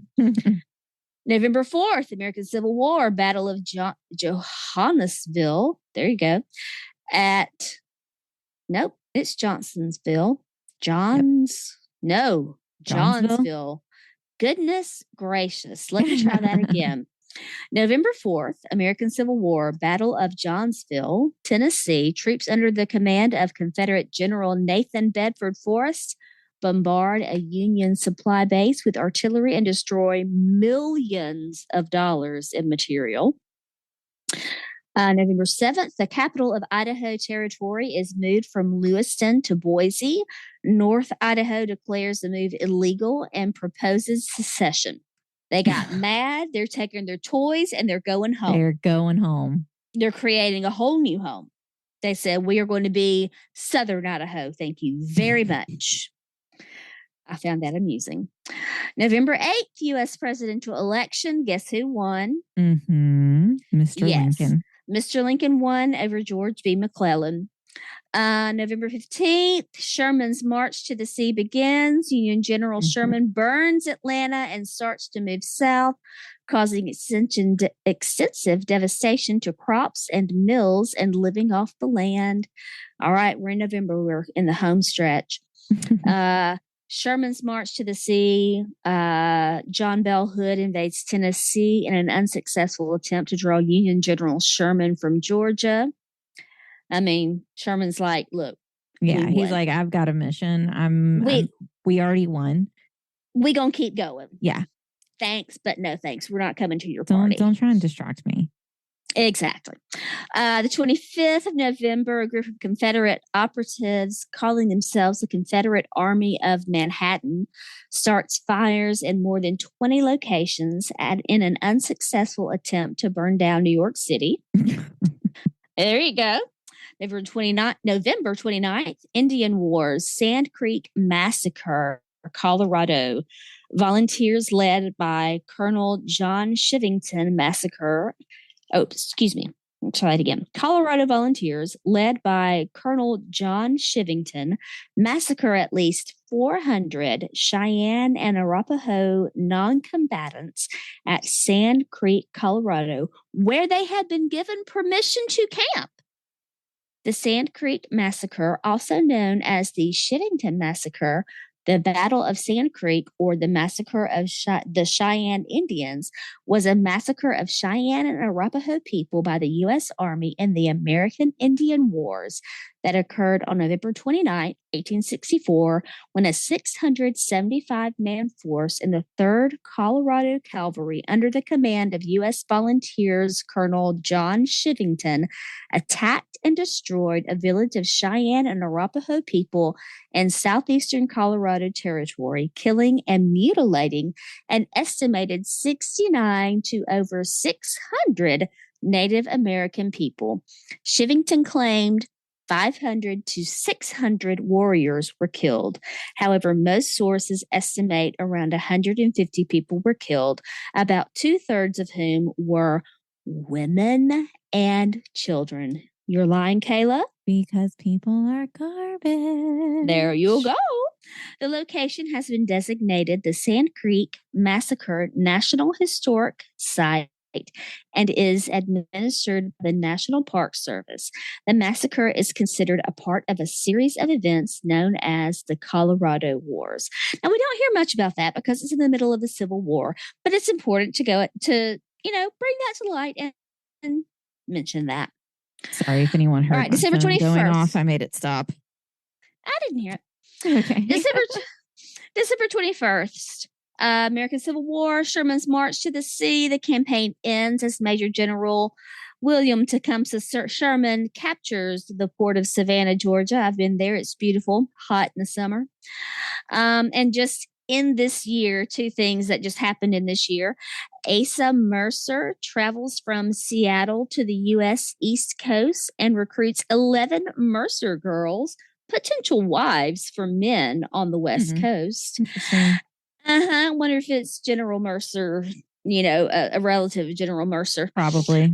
November 4th, American Civil War, Battle of Johannesville. There you go. It's Johnsonsville. Johnsville. Goodness gracious. Let me try that again. November 4th, American Civil War, Battle of Johnsville, Tennessee. Troops under the command of Confederate General Nathan Bedford Forrest bombard a Union supply base with artillery and destroy millions of dollars in material. November 7th, the capital of Idaho Territory is moved from Lewiston to Boise. North Idaho declares the move illegal and proposes secession. They got mad. They're taking their toys and they're going home. They're creating a whole new home. They said, we are going to be Southern Idaho. Thank you very much. I found that amusing. November 8th, U.S. presidential election. Guess who won? Mr. Lincoln. Mr. Lincoln won over George B. McClellan. November 15th, Sherman's march to the sea begins. Union General Sherman burns Atlanta and starts to move south, causing extensive devastation to crops and mills and living off the land. All right, we're in November. We're in the home stretch. Sherman's march to the sea. John Bell Hood invades Tennessee in an unsuccessful attempt to draw Union General Sherman from Georgia. I mean, Sherman's like, look. Yeah, he's like, I've got a mission. We already won. We gonna keep going. Yeah. Thanks, but no thanks. We're not coming to your party. Don't try and distract me. Exactly. The 25th of November, a group of Confederate operatives calling themselves the Confederate Army of Manhattan starts fires in more than 20 locations in an unsuccessful attempt to burn down New York City. There you go. November 29th, Indian Wars, Sand Creek Massacre, Colorado. Volunteers led by Colonel John Shivington massacre. I'll try it again. Colorado volunteers led by Colonel John Shivington massacre at least 400 Cheyenne and Arapaho non-combatants at Sand Creek, Colorado, where they had been given permission to camp. The Sand Creek Massacre, also known as the Shivington Massacre, the Battle of Sand Creek, or the Massacre of the Cheyenne Indians, was a massacre of Cheyenne and Arapaho people by the U.S. Army in the American Indian Wars that occurred on November 29, 1864, when a 675-man force in the 3rd Colorado Cavalry under the command of U.S. Volunteers Colonel John Shivington attacked and destroyed a village of Cheyenne and Arapaho people in southeastern Colorado Territory, killing and mutilating an estimated 69 to over 600 Native American people. Shivington claimed 500 to 600 warriors were killed. However, most sources estimate around 150 people were killed, about 2/3 of whom were women and children. You're lying, Kayla? Because people are garbage. There you go. The location has been designated the Sand Creek Massacre National Historic Site and is administered by the National Park Service. The massacre is considered a part of a series of events known as the Colorado Wars. Now, we don't hear much about that because it's in the middle of the Civil War, but it's important to go to, bring that to light and mention that. Sorry if anyone heard All right, my December phone 21st. going off. I made it stop. I didn't hear it. Okay. December 21st. American Civil War, Sherman's March to the Sea. The campaign ends as Major General William Tecumseh Sherman captures the port of Savannah, Georgia. I've been there. It's beautiful, hot in the summer. And just in this year, two things that just happened in this year. Asa Mercer travels from Seattle to the U.S. East Coast and recruits 11 Mercer girls, potential wives for men on the West Coast. Interesting. I wonder if it's General Mercer, a relative of General Mercer. Probably.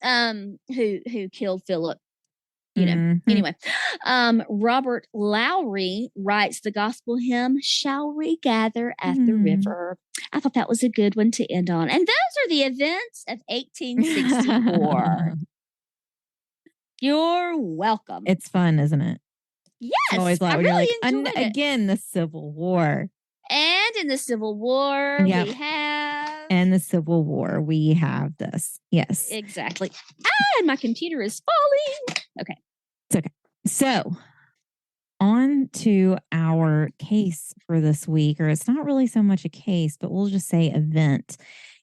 Who killed Philip. Anyway, Robert Lowry writes the gospel hymn, Shall We Gather at the River? I thought that was a good one to end on. And those are the events of 1864. You're welcome. It's fun, isn't it? Yes. It's always like, I when really you're like, enjoyed it. again, the Civil War. And in the Civil War, we have... And the Civil War, we have this. Yes. Exactly. And my computer is falling. Okay. It's okay. So, on to our case for this week, or it's not really so much a case, but we'll just say event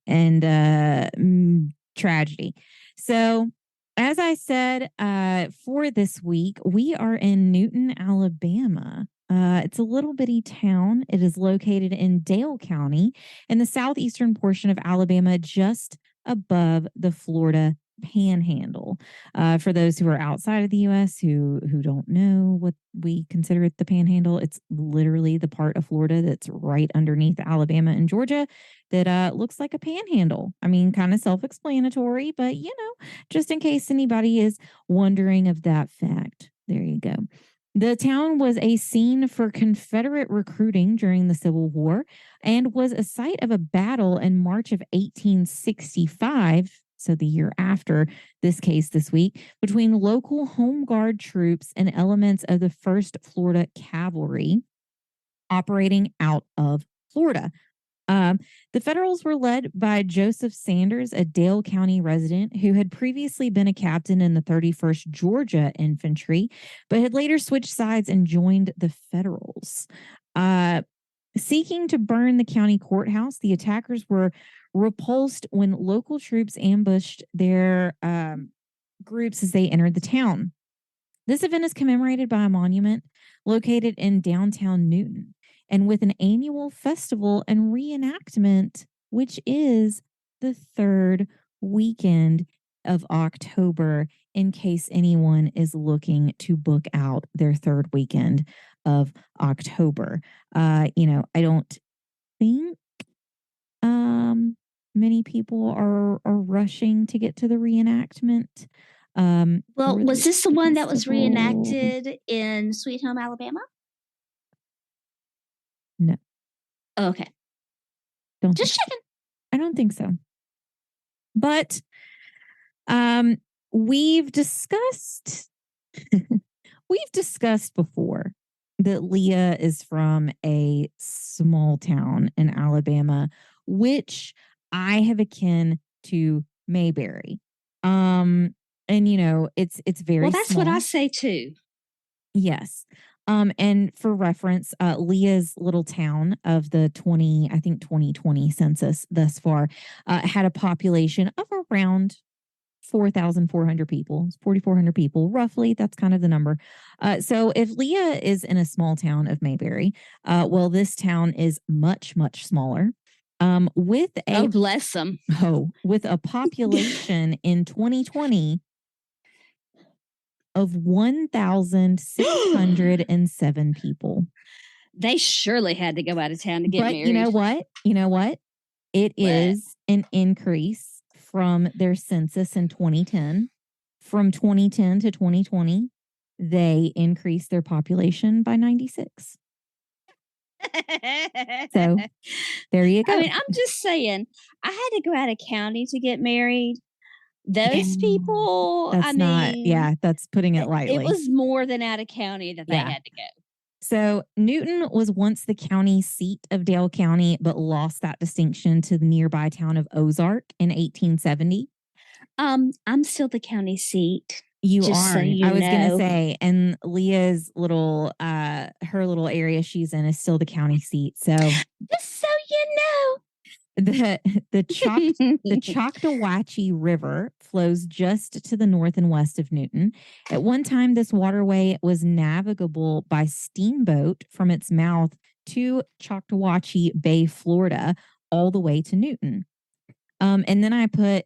and tragedy. So, as I said, for this week, we are in Newton, Alabama. It's a little bitty town. It is located in Dale County in the southeastern portion of Alabama, just above the Florida Panhandle. For those who are outside of the U.S. who don't know what we consider it the Panhandle, it's literally the part of Florida that's right underneath Alabama and Georgia that looks like a panhandle. I mean, kind of self-explanatory, but just in case anybody is wondering of that fact, there you go. The town was a scene for Confederate recruiting during the Civil War and was a site of a battle in March of 1865, so the year after this case this week, between local Home Guard troops and elements of the 1st Florida Cavalry operating out of Florida. The Federals were led by Joseph Sanders, a Dale County resident who had previously been a captain in the 31st Georgia Infantry, but had later switched sides and joined the Federals. Seeking to burn the county courthouse, the attackers were repulsed when local troops ambushed their groups as they entered the town. This event is commemorated by a monument located in downtown Newton, and with an annual festival and reenactment, which is the 3rd weekend of October, in case anyone is looking to book out their 3rd weekend of October. I don't think many people are rushing to get to the reenactment. Well, was this the one that was reenacted in Sweet Home, Alabama? No. Oh, okay. Just checking. I don't think so. But we've discussed before that Leah is from a small town in Alabama, which I have akin to Mayberry. And it's very well, that's small. what I say too. Yes. And for reference, Leah's little town of the 2020 census thus far had a population of around 4,400 people, 4,400 people, roughly. That's kind of the number. So if Leah is in a small town of Mayberry, well, this town is much, much smaller. With bless them. With a population in 2020 of 1,607 people. They surely had to go out of town to get married. You know what? It is an increase from their census in 2010. From 2010 to 2020, they increased their population by 96. So there you go. I mean, I'm just saying, I had to go out of county to get married. Those people, That's that's putting it lightly. It was more than out of county that they had to go. So Newton was once the county seat of Dale County, but lost that distinction to the nearby town of Ozark in 1870. I'm still the county seat. You just are. So you I was going to know. say, and Leah's little, her little area she's in is still the county seat. So Just so you know. The Choctawhatchee River flows just to the north and west of Newton. At one time, this waterway was navigable by steamboat from its mouth to Choctawhatchee Bay, Florida, all the way to Newton. And then I put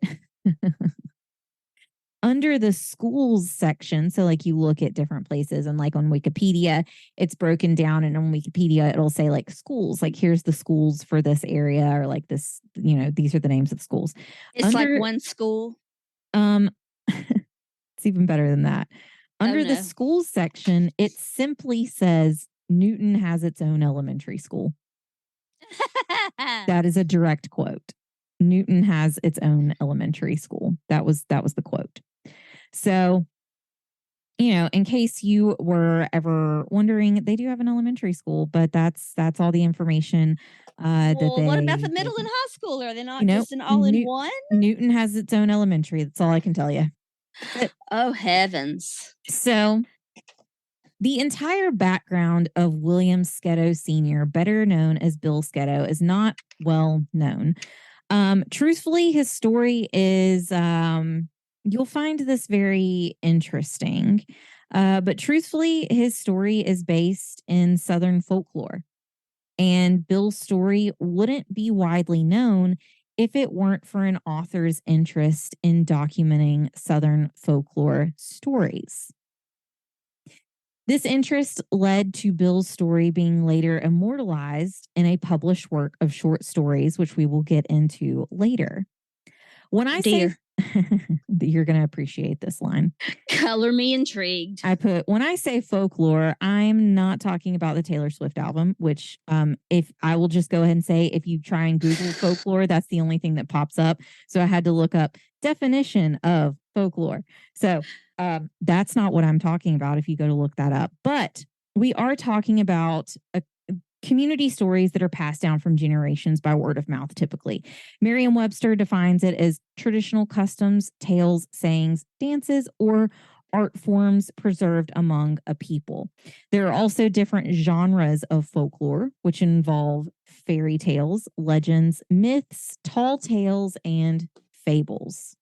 under the schools section. So like you look at different places and like on Wikipedia, it's broken down, and on Wikipedia, it'll say like schools, like here's the schools for this area, or like this, these are the names of the schools. It's like one school. It's even better than that. Under the schools section, it simply says Newton has its own elementary school. That is a direct quote. Newton has its own elementary school. That was the quote. So, in case you were ever wondering, they do have an elementary school, but that's all the information that they. What about the middle and high school? Are they not just an all-in-one? Newton has its own elementary. That's all I can tell you. Oh heavens! So, the entire background of William Sketoe Sr., better known as Bill Sketoe, is not well known. Truthfully, his story is, you'll find this very interesting. But truthfully, his story is based in Southern folklore. And Bill's story wouldn't be widely known if it weren't for an author's interest in documenting Southern folklore stories. This interest led to Bill's story being later immortalized in a published work of short stories, which we will get into later. When I say you're going to appreciate this line. Color me intrigued. I put, when I say folklore, I'm not talking about the Taylor Swift album, which if I will just go ahead and say, if you try and Google folklore, that's the only thing that pops up. So I had to look up definition of folklore. So that's not what I'm talking about if you go to look that up. But we are talking about community stories that are passed down from generations by word of mouth, typically. Merriam-Webster defines it as traditional customs, tales, sayings, dances, or art forms preserved among a people. There are also different genres of folklore, which involve fairy tales, legends, myths, tall tales, and fables.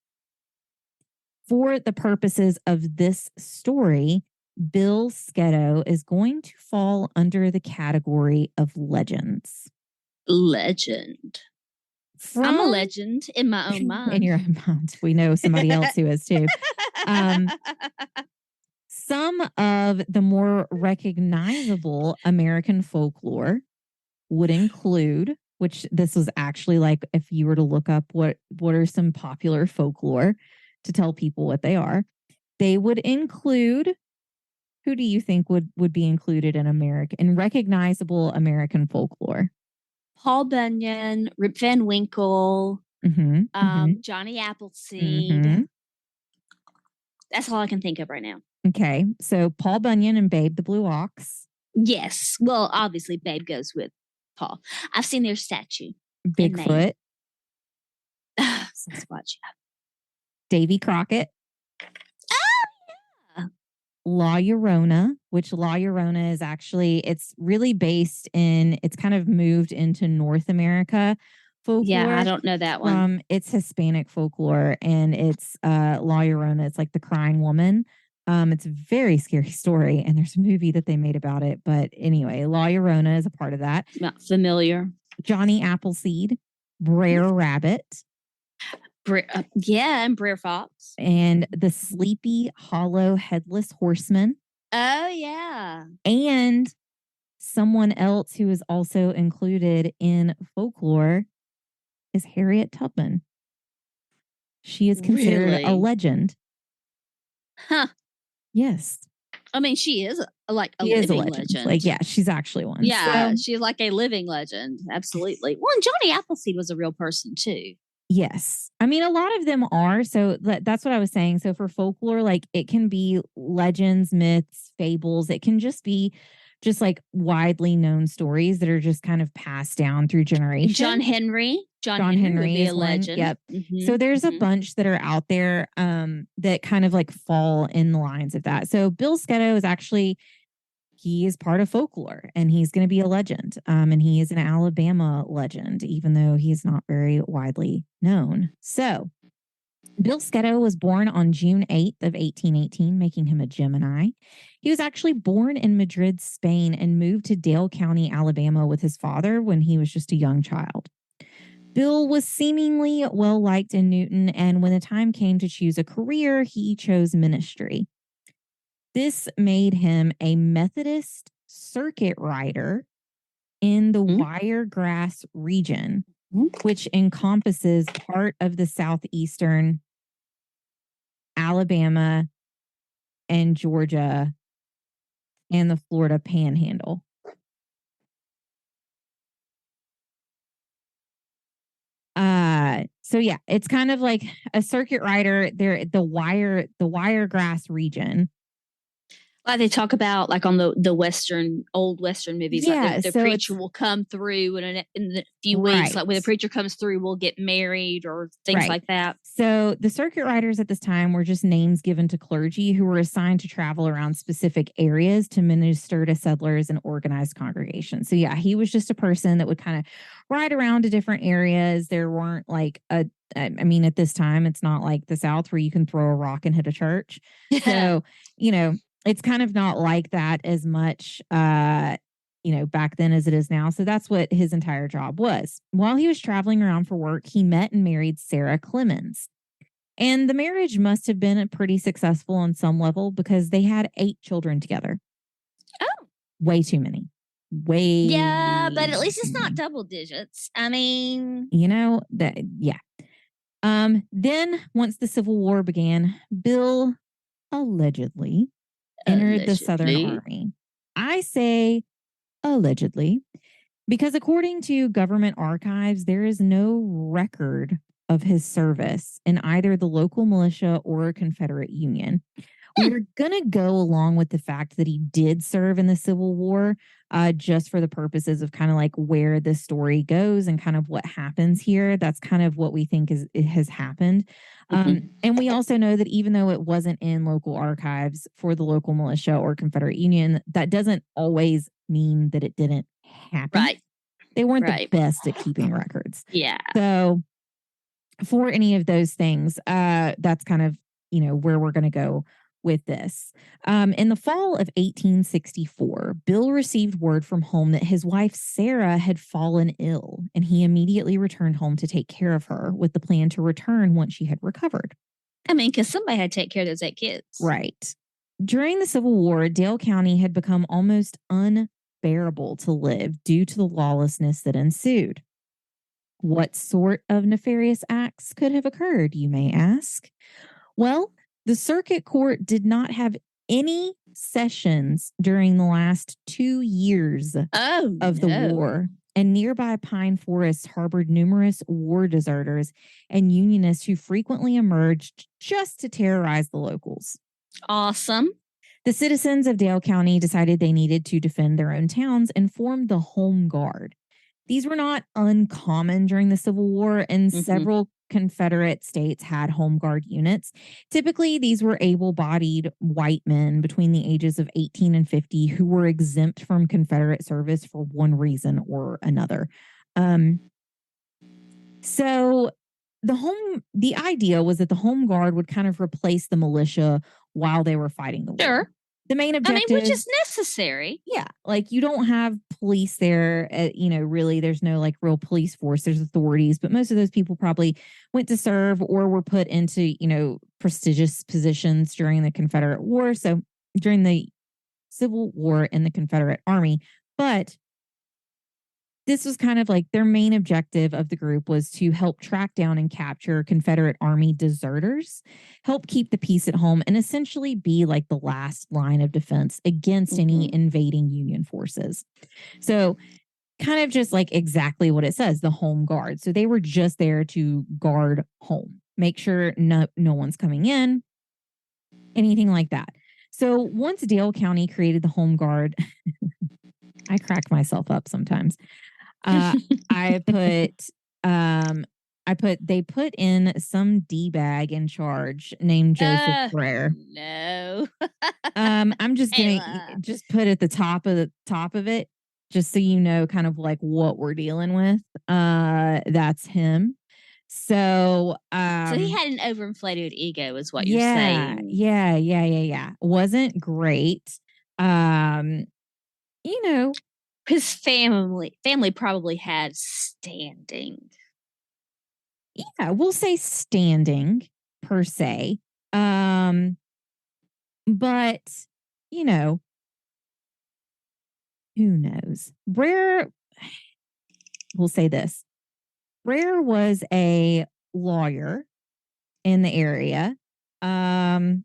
For the purposes of this story, Bill Sketoe is going to fall under the category of legends. Legend. I'm a legend in my own mind. In your own mind. We know somebody else who is too. Some of the more recognizable American folklore would include, which this was actually like if you were to look up what are some popular folklore to tell people what they are, they would include, who do you think would be included in recognizable American folklore? Paul Bunyan, Rip Van Winkle, Johnny Appleseed. That's all I can think of right now. Okay, so Paul Bunyan and Babe the Blue Ox. Yes, well, obviously Babe goes with Paul. I've seen their statue. Bigfoot. Sasquatch. Davy Crockett. Oh, yeah. La Llorona, which La Llorona is actually, it's really based in, it's kind of moved into North America folklore. Yeah, I don't know that one. It's Hispanic folklore, and it's La Llorona. It's like the crying woman. It's a very scary story, and there's a movie that they made about it. But anyway, La Llorona is a part of that. Not familiar. Johnny Appleseed, Brer Rabbit. And Brer Fox. And the Sleepy Hollow Headless Horseman. Oh, yeah. And someone else who is also included in folklore is Harriet Tubman. She is considered a legend. Huh. Yes. I mean, she is like a She is a living legend. Like, legend. yeah, she's actually one. Yeah, So, she's like a living legend. Absolutely. Well, and Johnny Appleseed was a real person too. yes. I mean, a lot of them are. So that's what I was saying. So for folklore, like it can be legends, myths, fables. It can just be just like widely known stories that are just kind of passed down through John generations. Henry. John John Henry would Henry be a is one. legend. Yep. So there's a Hmm. bunch that are out there that kind of like fall in the lines of that. So Bill Sketoe is actually he is part of folklore and he's going to be a legend. And he is an Alabama legend, even though he's not very widely known. So Bill Sketoe was born on June 8th of 1818, making him a Gemini. He was actually born in Madrid, Spain, and moved to Dale County, Alabama with his father when he was just a young child. Bill was seemingly well liked in Newton, and when the time came to choose a career, he chose ministry. This made him a Methodist circuit rider in the Wiregrass region, which encompasses part of the southeastern Alabama and Georgia and the Florida panhandle. So yeah, it's kind of like a circuit rider there, the Wiregrass region. Like they talk about, like on the old Western movies, like Yeah, the so preacher it's will come through in a few weeks. right. Like when the preacher comes through, we'll get married or things Right. like that. So the circuit riders at this time were just names given to clergy who were assigned to travel around specific areas to minister to settlers and organized congregations. So yeah, he was just a person that would kind of ride around to different areas. There weren't like I mean, at this time, it's not like the South where you can throw a rock and hit a church. So, you know, it's kind of not like that as much back then as it is now. So that's what his entire job was. While he was traveling around for work, he met and married Sarah Clemens. And the marriage must have been pretty successful on some level because they had 8 children together. Oh, Way too many. Way yeah, but at least too it's not many. double digits. I mean, That yeah. Then once the Civil War began, Bill allegedly entered the Southern allegedly. Army. I say allegedly because according to government archives, there is no record of his service in either the local militia or Confederate Union. We're going to go along with the fact that he did serve in the Civil War just for the purposes of kind of like where this story goes and kind of what happens here. That's kind of what we think has happened. And we also know that even though it wasn't in local archives for the local militia or Confederate Union, that doesn't always mean that it didn't happen. Right. They weren't the Right. best at keeping records. Yeah. So for any of those things, that's kind of, where we're going to go with this. In the fall of 1864, Bill received word from home that his wife, Sarah, had fallen ill, and he immediately returned home to take care of her with the plan to return once she had recovered. I mean, because somebody had to take care of those 8 kids. Right. During the Civil War, Dale County had become almost unbearable to live due to the lawlessness that ensued. What sort of nefarious acts could have occurred, you may ask? Well, the circuit court did not have any sessions during the last 2 years of the war, and nearby pine forests harbored numerous war deserters and unionists who frequently emerged just to terrorize the locals. Awesome. The citizens of Dale County decided they needed to defend their own towns and formed the Home Guard. These were not uncommon during the Civil War, and several Confederate states had Home Guard units. Typically, these were able bodied white men between the ages of 18 and 50 who were exempt from Confederate service for one reason or another. So the idea was that the Home Guard would kind of replace the militia while they were fighting the war. Sure. The main objective, which is necessary. Yeah, like you don't have police there. Really, there's no like real police force. There's authorities, but most of those people probably went to serve or were put into prestigious positions during the Confederate War. So during the Civil War in the Confederate Army, but this was kind of like their main objective of the group was to help track down and capture Confederate Army deserters, help keep the peace at home, and essentially be like the last line of defense against any invading Union forces. So, kind of just like exactly what it says, the home guard. So they were just there to guard home, make sure no one's coming in, anything like that. So once Dale County created the home guard, I crack myself up sometimes. I put they put in some D-bag in charge named Joseph Brer. No. I'm just gonna just put at the top of it, just so you know kind of like what we're dealing with. That's him. So he had an overinflated ego, is what you're yeah, saying. yeah. Wasn't great. You know, his family probably had standing. Yeah, we'll say standing per se. But you know, who knows? Brer, we'll say this. Brer was a lawyer in the area. And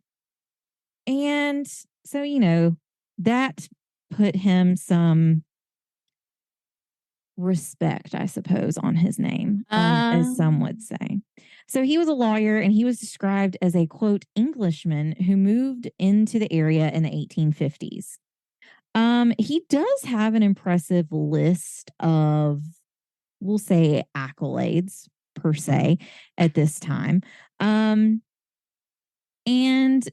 so, you know, that put him some respect, I suppose, on his name, as some would say. So he was a lawyer and he was described as a quote Englishman who moved into the area in the 1850s. He does have an impressive list of, we'll say, accolades per se at this time. And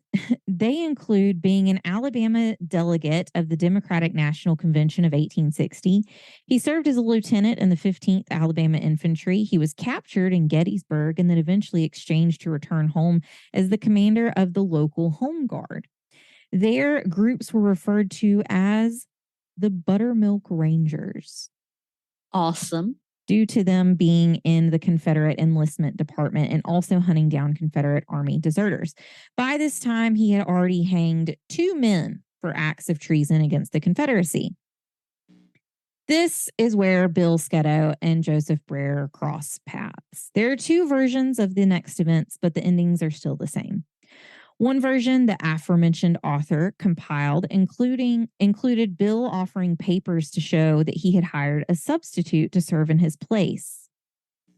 they include being an Alabama delegate of the Democratic National Convention of 1860. He served as a lieutenant in the 15th Alabama Infantry. He was captured in Gettysburg and then eventually exchanged to return home as the commander of the local Home Guard. Their groups were referred to as the Buttermilk Rangers. Awesome. Due to them being in the Confederate enlistment department and also hunting down Confederate Army deserters. By this time, he had already hanged 2 men for acts of treason against the Confederacy. This is where Bill Sketoe and Joseph Brer cross paths. There are 2 versions of the next events, but the endings are still the same. One version, the aforementioned author compiled, included Bill offering papers to show that he had hired a substitute to serve in his place.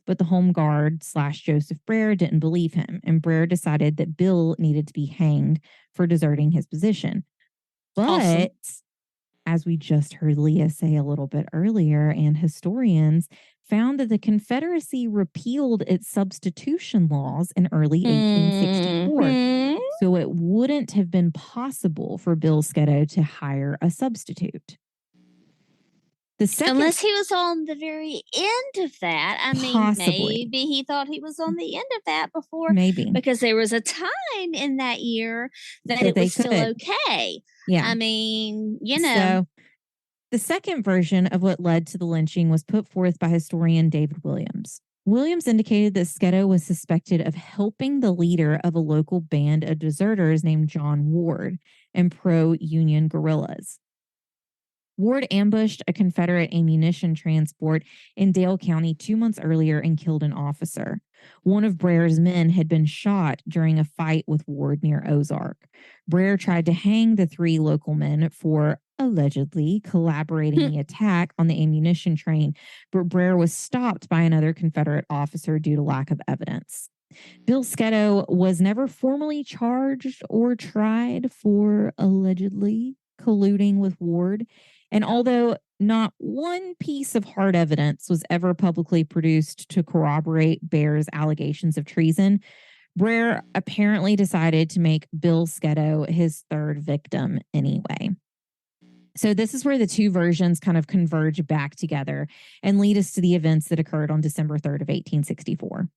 But the Home Guard / Joseph Brer didn't believe him, and Brer decided that Bill needed to be hanged for deserting his position. But as we just heard Leah say a little bit earlier, and historians found that the Confederacy repealed its substitution laws in early 1864. So it wouldn't have been possible for Bill Sketoe to hire a substitute. Unless he was on the very end of that. I mean, maybe he thought he was on the end of that before. Maybe. Because there was a time in that year that it was still okay. Yeah. I mean, you know. So the second version of what led to the lynching was put forth by historian David Williams. Williams indicated that Sketoe was suspected of helping the leader of a local band of deserters named John Ward and pro-Union guerrillas. Ward ambushed a Confederate ammunition transport in Dale County 2 months earlier and killed an officer. One of Brer's men had been shot during a fight with Ward near Ozark. Brer tried to hang the 3 local men for allegedly collaborating in the attack on the ammunition train, but Brer was stopped by another Confederate officer due to lack of evidence. Bill Sketoe was never formally charged or tried for allegedly colluding with Ward. And although not one piece of hard evidence was ever publicly produced to corroborate Brer's allegations of treason, Brer apparently decided to make Bill Sketoe his 3rd victim anyway. So this is where the 2 versions kind of converge back together and lead us to the events that occurred on December 3rd of 1864.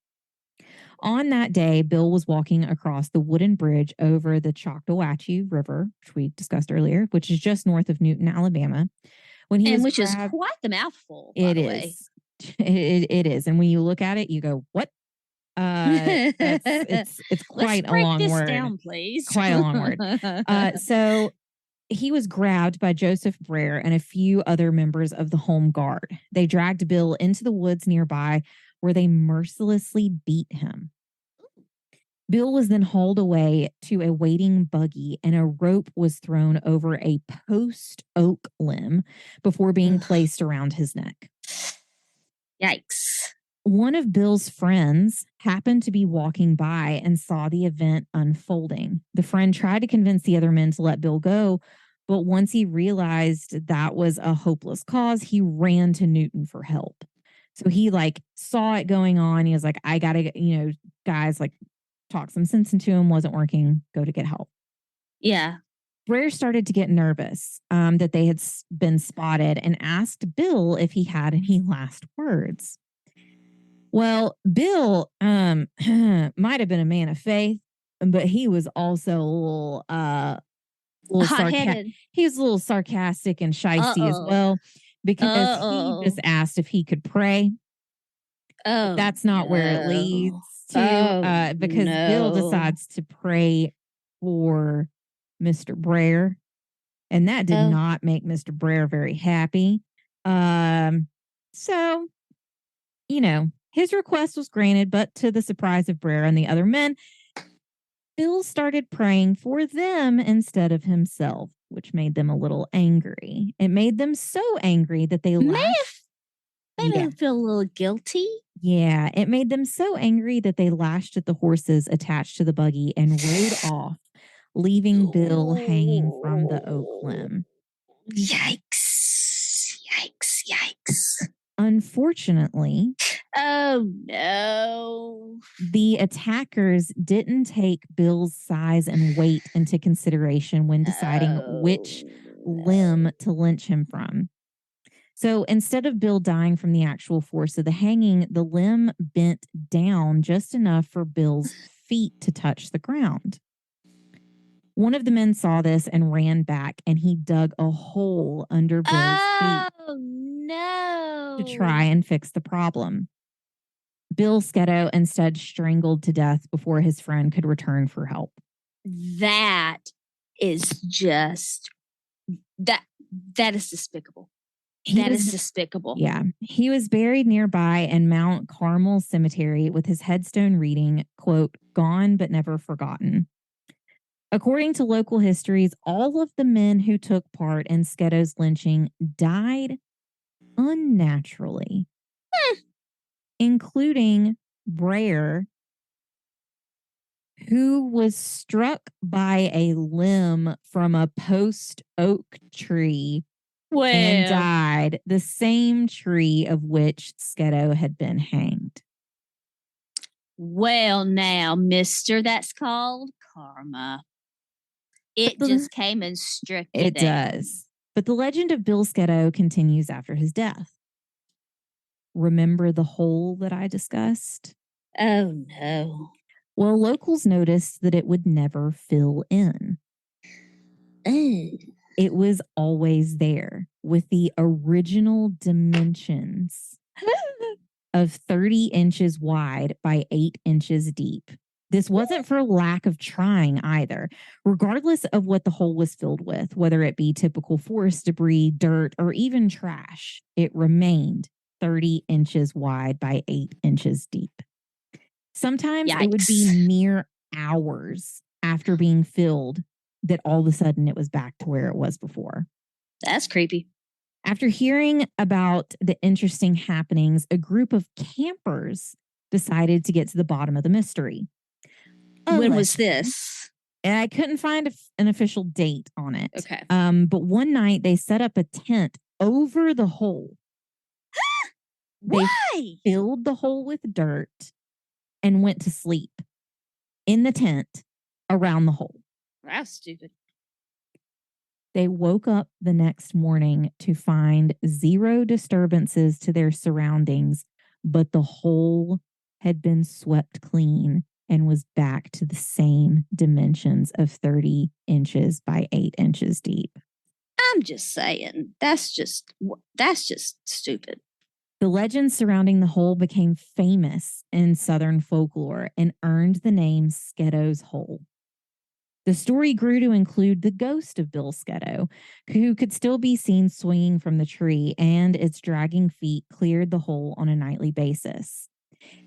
On that day, Bill was walking across the wooden bridge over the Choctawhatchee River, which we discussed earlier, which is just north of Newton, Alabama. Which is quite the mouthful, by the way. It is. And when you look at it, you go, what? It's quite a long word. Down, please. Quite a long word. So he was grabbed by Joseph Brer and a few other members of the home guard. They dragged Bill into the woods nearby where they mercilessly beat him. Bill was then hauled away to a waiting buggy and a rope was thrown over a post oak limb before being placed around his neck. Yikes. One of Bill's friends happened to be walking by and saw the event unfolding. The friend tried to convince the other men to let Bill go, but once he realized that was a hopeless cause, he ran to Newton for help. So he saw it going on. He was like, I gotta, guys, talk some sense into him. Wasn't working. Go to get help. Yeah. Brer started to get nervous that they had been spotted and asked Bill if he had any last words. Well, Bill might have been a man of faith, but he was also a little hot-headed. He was a little sarcastic and shisty as well, because he just asked if he could pray. Oh, that's not where it leads to, because Bill decides to pray for Mr. Brer, and that did not make Mr. Brer very happy. So, his request was granted, but to the surprise of Brer and the other men, Bill started praying for them instead of himself, which made them a little angry. It made them so angry that they lashed. They didn't feel a little guilty. Yeah, it made them so angry that they lashed at the horses attached to the buggy and rode off, leaving Bill hanging from the oak limb. Yikes. Yikes. Yikes. Unfortunately, oh no. The attackers didn't take Bill's size and weight into consideration when deciding which limb to lynch him from. So instead of Bill dying from the actual force of the hanging, the limb bent down just enough for Bill's feet to touch the ground. One of the men saw this and ran back, and he dug a hole under Bill's feet to try and fix the problem. Bill Sketoe instead strangled to death before his friend could return for help. That is just that is despicable. That is despicable. Yeah. He was buried nearby in Mount Carmel Cemetery with his headstone reading, quote, "Gone but never forgotten." According to local histories, all of the men who took part in Sketoe's lynching died unnaturally, including Brer, who was struck by a limb from a post oak tree and died, the same tree of which Sketoe had been hanged. Well, now, mister, that's called karma. It just came and struck you It does. But the legend of Bill Sketoe continues after his death. Remember the hole that I discussed? Oh, no. Well, locals noticed that it would never fill in. It was always there with the original dimensions of 30 inches wide by 8 inches deep. This wasn't for lack of trying either. Regardless of what the hole was filled with, whether it be typical forest debris, dirt, or even trash, it remained 30 inches wide by 8 inches deep. Sometimes it would be mere hours after being filled that all of a sudden it was back to where it was before. That's creepy. After hearing about the interesting happenings, a group of campers decided to get to the bottom of the mystery. When was this? And I couldn't find an official date on it. Okay. But one night they set up a tent over the hole. Why? They filled the hole with dirt and went to sleep in the tent around the hole. That's stupid. They woke up the next morning to find zero disturbances to their surroundings, but the hole had been swept clean and was back to the same dimensions of 30 inches by 8 inches deep. I'm just saying, that's just stupid. The legend surrounding the hole became famous in Southern folklore and earned the name Sketoe's Hole. The story grew to include the ghost of Bill Sketoe, who could still be seen swinging from the tree, and its dragging feet cleared the hole on a nightly basis.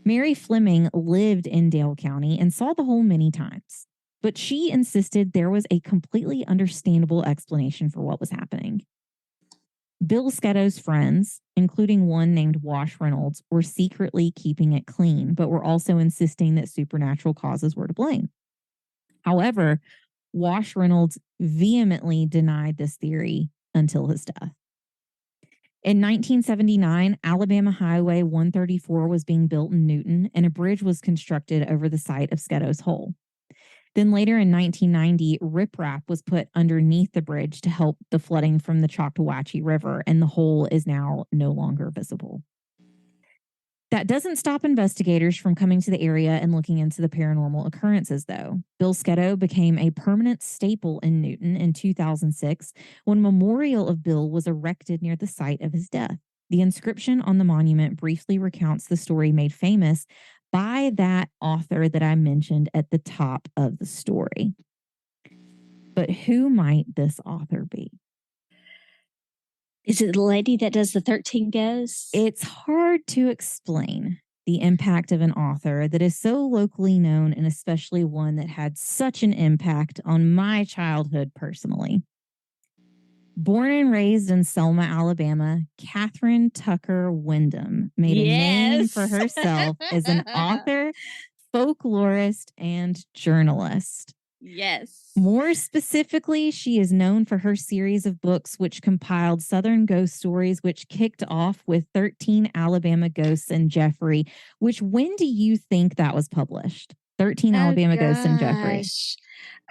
Mary Fleming lived in Dale County and saw the hole many times, but she insisted there was a completely understandable explanation for what was happening. Bill Sketoe's friends, including one named Wash Reynolds, were secretly keeping it clean, but were also insisting that supernatural causes were to blame. However, Wash Reynolds vehemently denied this theory until his death. In 1979, Alabama Highway 134 was being built in Newton, and a bridge was constructed over the site of Sketoe's hole. Then later in 1990, riprap was put underneath the bridge to help the flooding from the Choctawhatchee River, and the hole is now no longer visible. That doesn't stop investigators from coming to the area and looking into the paranormal occurrences, though. Bill Sketoe became a permanent staple in Newton in 2006 when a memorial of Bill was erected near the site of his death. The inscription on the monument briefly recounts the story made famous by that author that I mentioned at the top of the story. But who might this author be? Is it the lady that does the 13 Ghosts? It's hard to explain the impact of an author that is so locally known, and especially one that had such an impact on my childhood personally. Born and raised in Selma, Alabama, Kathryn Tucker Windham made a name for herself as an author, folklorist, and journalist. Yes. More specifically, she is known for her series of books which compiled Southern ghost stories, which kicked off with 13 Alabama Ghosts and Jeffrey, which when do you think that was published? 13 Alabama Ghosts and Jeffrey.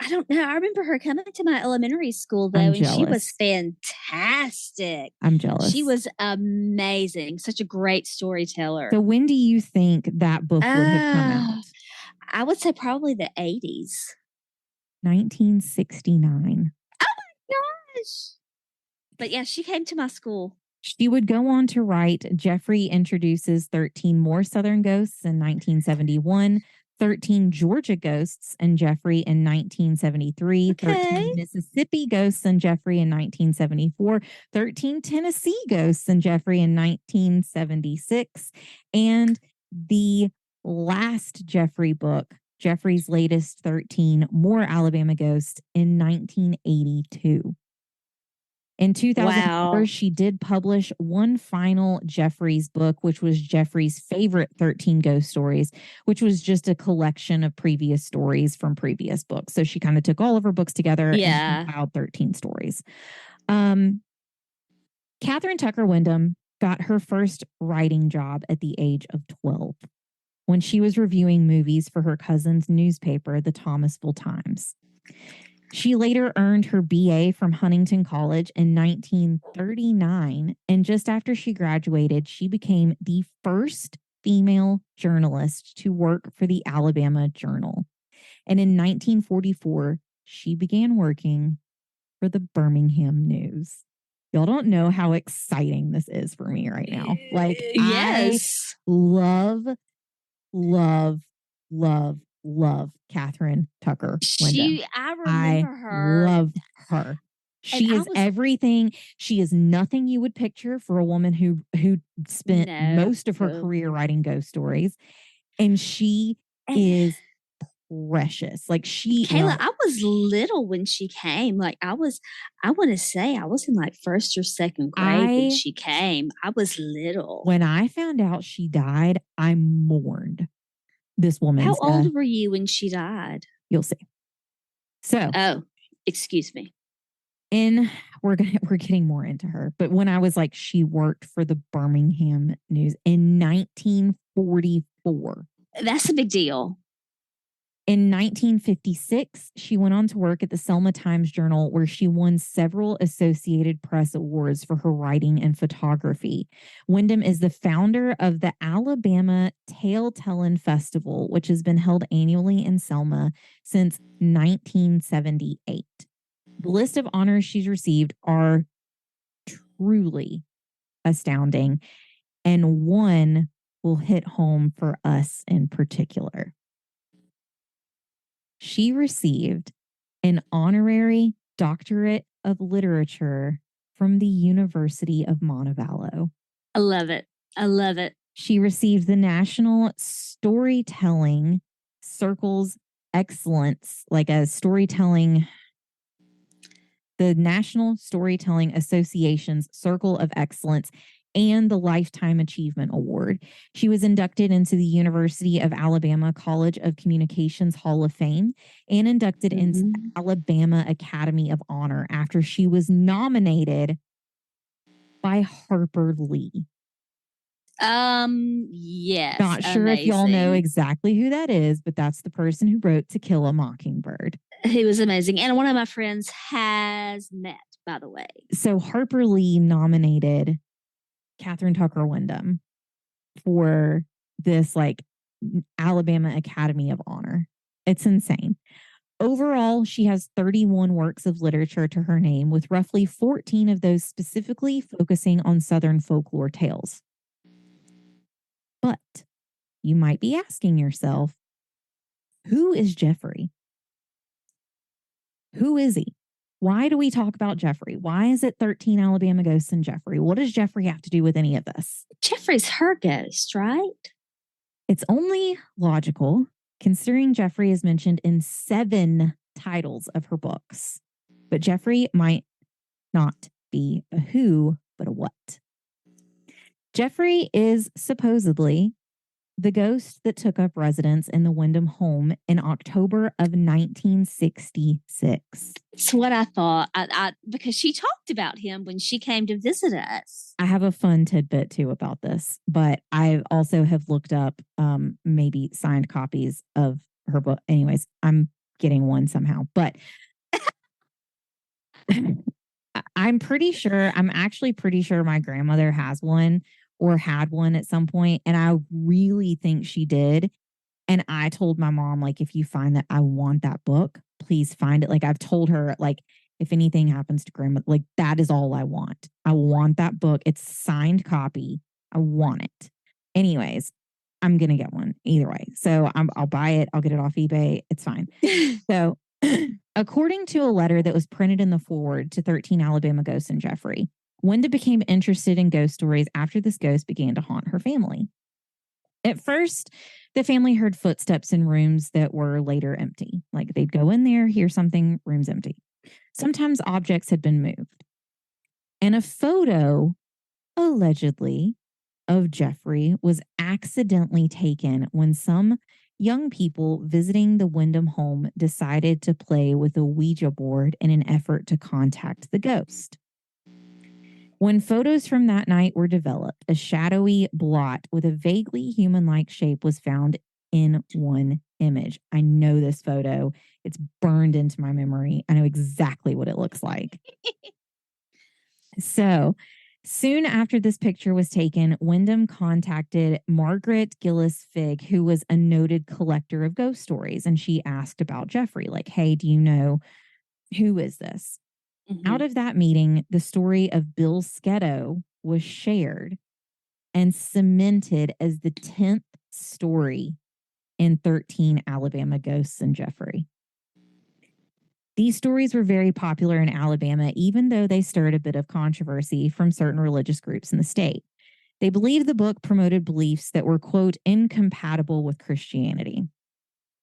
I don't know. I remember her coming to my elementary school, though, and she was fantastic. I'm jealous. She was amazing. Such a great storyteller. So when do you think that book would have come out? I would say probably the 80s. 1969. Oh my gosh. But yeah, she came to my school. She would go on to write Jeffrey Introduces 13 More Southern Ghosts in 1971, 13 Georgia Ghosts and Jeffrey in 1973, Okay. 13 Mississippi Ghosts and Jeffrey in 1974, 13 Tennessee Ghosts and Jeffrey in 1976, and the last Jeffrey book, Jeffrey's latest 13 More Alabama Ghosts in 1982. In 2004, she did publish one final Jeffrey's book, which was Jeffrey's favorite 13 ghost stories, which was just a collection of previous stories from previous books. So she kind of took all of her books together and compiled 13 stories. Kathryn Tucker Windham got her first writing job at the age of 12 when she was reviewing movies for her cousin's newspaper, the Thomasville Times. She later earned her BA from Huntington College in 1939, and just after she graduated, she became the first female journalist to work for the Alabama Journal. And in 1944, she began working for the Birmingham News. Y'all don't know how exciting this is for me right now. Like, yes. I love Kathryn Tucker Windham. I remember her. I loved her. She is everything. She is nothing you would picture for a woman who spent most of her career writing ghost stories. And she is precious. Like Kayla, I was little when she came. Like I want to say I was in like first or second grade when she came. I was little. When I found out she died, I mourned this woman's death. How old were you when she died? You'll see. So, excuse me. We're getting more into her, but when I was like, she worked for the Birmingham News in 1944. That's a big deal. In 1956, she went on to work at the Selma Times-Journal, where she won several Associated Press awards for her writing and photography. Windham is the founder of the Alabama Tale-Tellin' Festival, which has been held annually in Selma since 1978. The list of honors she's received are truly astounding, and one will hit home for us in particular. She received an honorary doctorate of literature from the University of Montevallo. I love it. I love it. She received the National Storytelling Circle's Excellence, like a storytelling, the National Storytelling Association's Circle of Excellence, and the Lifetime Achievement Award. She was inducted into the University of Alabama College of Communications Hall of Fame and inducted into the Alabama Academy of Honor after she was nominated by Harper Lee. Yes. Not sure if y'all know exactly who that is, but that's the person who wrote To Kill a Mockingbird. He was amazing. And one of my friends has met, by the way. So Harper Lee nominated Kathryn Tucker Windham for this like Alabama Academy of Honor. It's insane. Overall, she has 31 works of literature to her name, with roughly 14 of those specifically focusing on Southern folklore tales. But you might be asking yourself, who is Jeffrey? Who is he? Why do we talk about Jeffrey? Why is it 13 Alabama Ghosts and Jeffrey? What does Jeffrey have to do with any of this? Jeffrey's her ghost, right? It's only logical, considering Jeffrey is mentioned in 7 titles of her books. But Jeffrey might not be a who, but a what. Jeffrey is supposedly the ghost that took up residence in the Windham home in October of 1966. That's what I thought. Because she talked about him when she came to visit us. I have a fun tidbit too about this, but I also have looked up maybe signed copies of her book. Anyways, I'm getting one somehow, but I'm actually pretty sure my grandmother has one or had one at some point, and I really think she did. And I told my mom, like, if you find that, I want that book, please find it. Like, I've told her, like, if anything happens to grandma, like, that is all I want. I want that book. It's signed copy. I want it. Anyways, I'm going to get one either way. So I'll buy it. I'll get it off eBay. It's fine. So according to a letter that was printed in the foreword to 13 Alabama Ghosts and Jeffrey, Wenda became interested in ghost stories after this ghost began to haunt her family. At first, the family heard footsteps in rooms that were later empty. Like they'd go in there, hear something, room's empty. Sometimes objects had been moved. And a photo, allegedly, of Jeffrey was accidentally taken when some young people visiting the Windham home decided to play with a Ouija board in an effort to contact the ghost. When photos from that night were developed, a shadowy blot with a vaguely human-like shape was found in one image. I know this photo. It's burned into my memory. I know exactly what it looks like. So, soon after this picture was taken, Windham contacted Margaret Gillis Figg, who was a noted collector of ghost stories, and she asked about Jeffrey, like, hey, do you know who is this? Mm-hmm. Out of that meeting, the story of Bill Sketoe was shared and cemented as the 10th story in 13 Alabama Ghosts and Jeffrey. These stories were very popular in Alabama, even though they stirred a bit of controversy from certain religious groups in the state. They believed the book promoted beliefs that were, quote, incompatible with Christianity.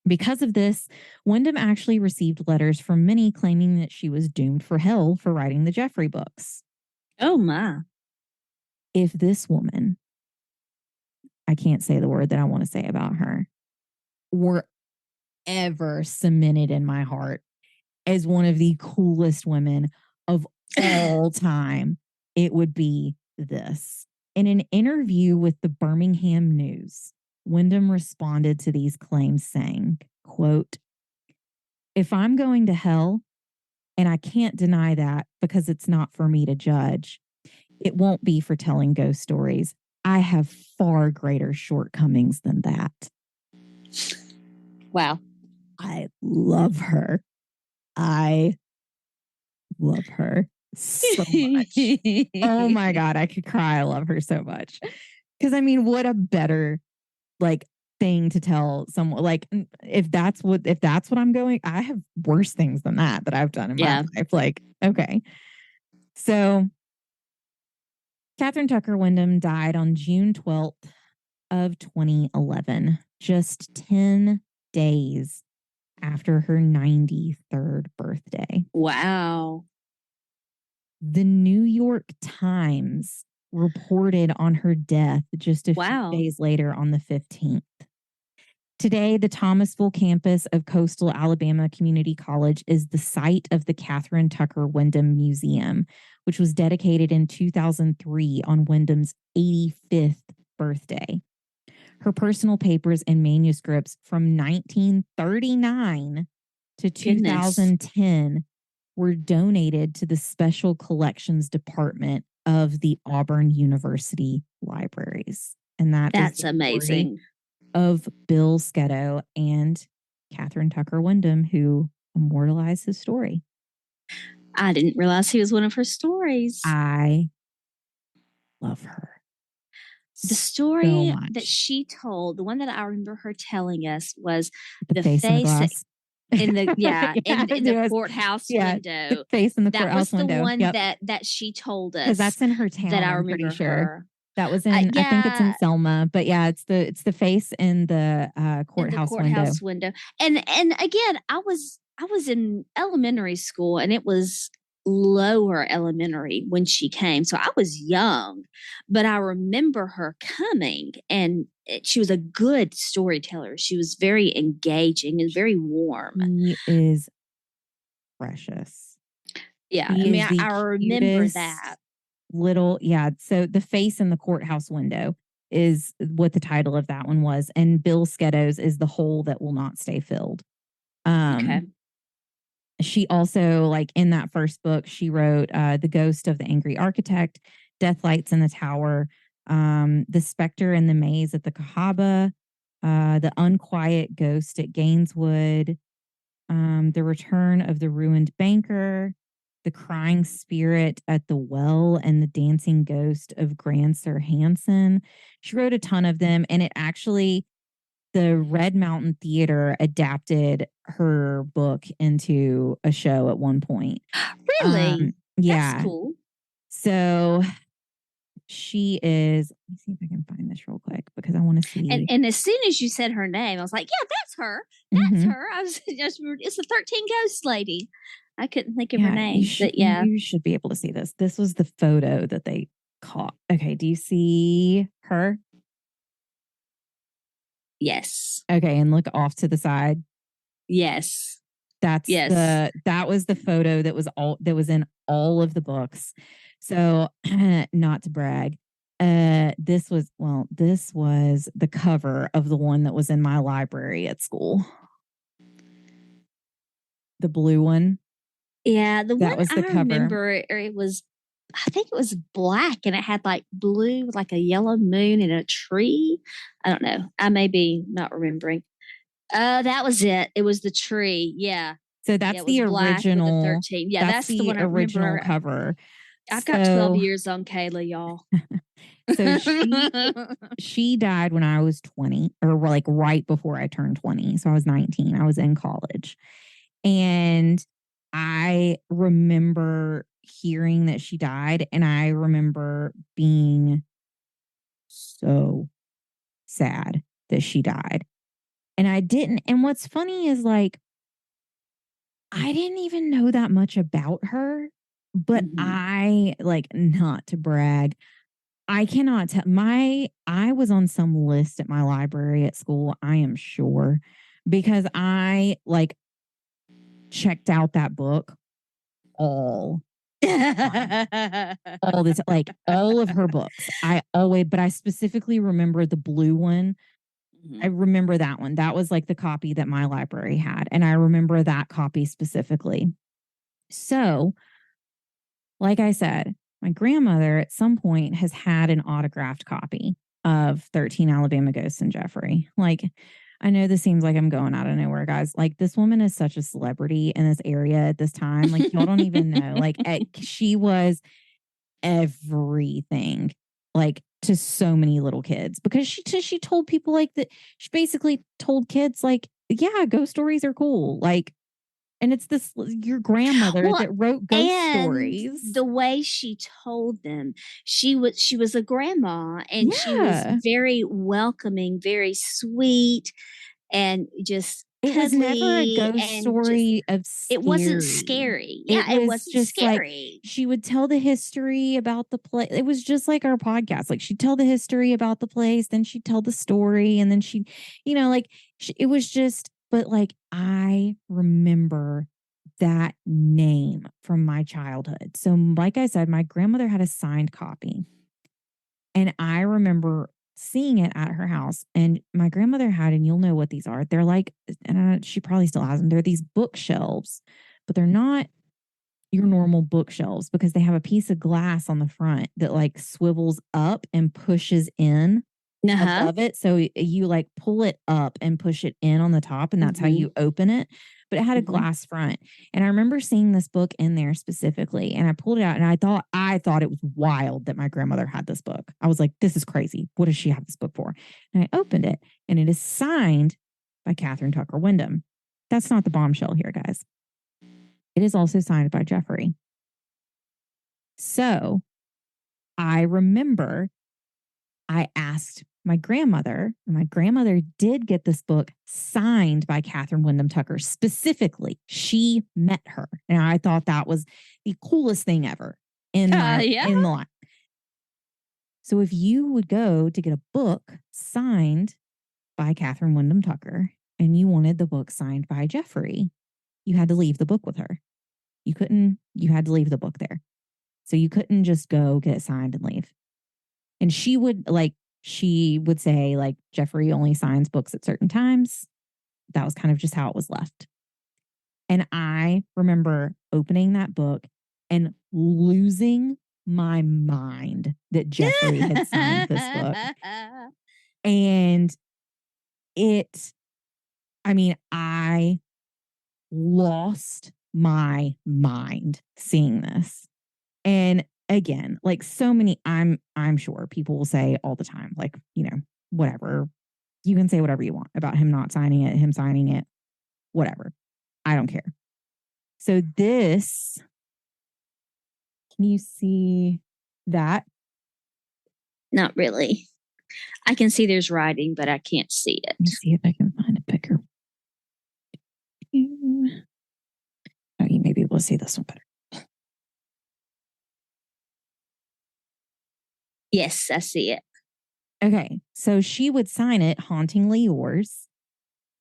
Because of this, Windham actually received letters from many claiming that she was doomed for hell for writing the Jeffrey books. Oh, my. If this woman, I can't say the word that I want to say about her, were ever cemented in my heart as one of the coolest women of all time, it would be this. In an interview with the Birmingham News, Windham responded to these claims saying, quote, if I'm going to hell, and I can't deny that because it's not for me to judge, it won't be for telling ghost stories. I have far greater shortcomings than that. Wow. I love her. I love her so much. Oh my God, I could cry. I love her so much. Because I mean, what a better, like, thing to tell someone. Like, if that's what I'm going, I have worse things than that I've done in my life. Like, okay. So Kathryn Tucker Windham died on June 12th of 2011, just 10 days after her 93rd birthday. Wow. The New York Times reported on her death just a few days later on the 15th. Today, the Thomasville campus of Coastal Alabama Community College is the site of the Kathryn Tucker Windham Museum, which was dedicated in 2003 on Windham's 85th birthday. Her personal papers and manuscripts from 1939 to 2010 were donated to the Special Collections Department of the Auburn University Libraries. And that's amazing. Of Bill Sketoe and Kathryn Tucker Windham, who immortalized his story. I didn't realize he was one of her stories. I love her. The story that she told, the one that I remember her telling us, was the face in the in the courthouse window. The face in the courthouse window. That was the one that she told us. Because that's in her town. That I remember pretty sure. Her. That was in, I think it's in Selma, but yeah, it's the face in the courthouse window. And again, I was in elementary school, and it was lower elementary when she came, so I was young, but I remember her coming, and she was a good storyteller. She was very engaging and very warm. She is precious. Yeah, I remember that. So the face in the courthouse window is what the title of that one was, and Bill Sketoe's is The Hole That Will Not Stay Filled. Okay. She also, like, in that first book, she wrote The Ghost of the Angry Architect, Death Lights in the Tower, The Spectre in the Maze at the Cahaba, The Unquiet Ghost at Gaineswood, The Return of the Ruined Banker, The Crying Spirit at the Well, and The Dancing Ghost of Grand Sir Hansen. She wrote a ton of them, and it actually, the Red Mountain Theater adapted her book into a show at one point. Really? Yeah. That's cool. So she is, let me see if I can find this real quick because I want to see. And as soon as you said her name, I was like, yeah, that's her. That's her. I was just, it's the 13 Ghost lady. I couldn't think of her name. You should be able to see this. This was the photo that they caught. Okay. Do you see her? Yes. Okay. And look off to the side. Yes. That was the photo that was in all of the books. So not to brag, this was the cover of the one that was in my library at school. The blue one. Yeah, the one I remember, it was, I think it was black, and it had like blue, like a yellow moon and a tree. I don't know. I may be not remembering. That was it. It was the tree. Yeah. So that's the original. 13. Yeah, that's the one I original remember. Cover. I've got 12 years on Kayla, y'all. So she died when I was 20, or like right before I turned 20. So I was 19. I was in college. And I remember hearing that she died, and I remember being so sad that she died. And I didn't. And what's funny is, like, I didn't even know that much about her, but I, like, not to brag, I cannot tell. I was on some list at my library at school, I am sure, because I, like, checked out that book all this, like, all of her books. But I specifically remember the blue one. I remember that one. That was like the copy that my library had. And I remember that copy specifically. So, like I said, my grandmother at some point has had an autographed copy of 13 Alabama Ghosts and Jeffrey. Like, I know this seems like I'm going out of nowhere, guys. Like, this woman is such a celebrity in this area at this time. Like, y'all don't even know. Like, she was everything. Like, to so many little kids because she told people like that. She basically told kids like, yeah, ghost stories are cool. Like, and it's this your grandmother that wrote ghost stories. The way she told them, she was a grandma and she was Yeah. very welcoming, very sweet, and just It was never a cuddly ghost and just story of it wasn't scary. scary. It Yeah, it was wasn't just like scary. she would tell the history about the place. It was just like our podcast. Like she'd tell the history about the place, then she'd tell the story, and then she, you know, like it was just. But like I remember that name from my childhood. So, like I said, my grandmother had a signed copy, and I remember seeing it at her house. And my grandmother had, and you'll know what these are. They're like, and she probably still has them. They're these bookshelves, but they're not your normal bookshelves because they have a piece of glass on the front that like swivels up and pushes in above it. So you like pull it up and push it in on the top, and that's how you open it. But it had a glass front. And I remember seeing this book in there specifically. And I pulled it out and I thought it was wild that my grandmother had this book. I was like, this is crazy. What does she have this book for? And I opened it and it is signed by Kathryn Tucker Windham. That's not the bombshell here, guys. It is also signed by Jeffrey. So I remember I asked my grandmother, and my grandmother did get this book signed by Kathryn Windham Tucker specifically. She met her, and I thought that was the coolest thing ever in the life. So if you would go to get a book signed by Kathryn Windham Tucker and you wanted the book signed by Jeffrey, you had to leave the book with her. You had to leave the book there. So you couldn't just go get it signed and leave. And she would say, like, Jeffrey only signs books at certain times. That was kind of just how it was left. And I remember opening that book and losing my mind that Jeffrey had signed this book. And I lost my mind seeing this. And again, like so many, I'm sure people will say all the time, like, you know, whatever. You can say whatever you want about him not signing it, him signing it, whatever. I don't care. So this, can you see that? Not really. I can see there's writing, but I can't see it. Let me see if I can find a picture. Oh, you may be able to see this one better. Yes, I see it. Okay. So she would sign it, hauntingly yours,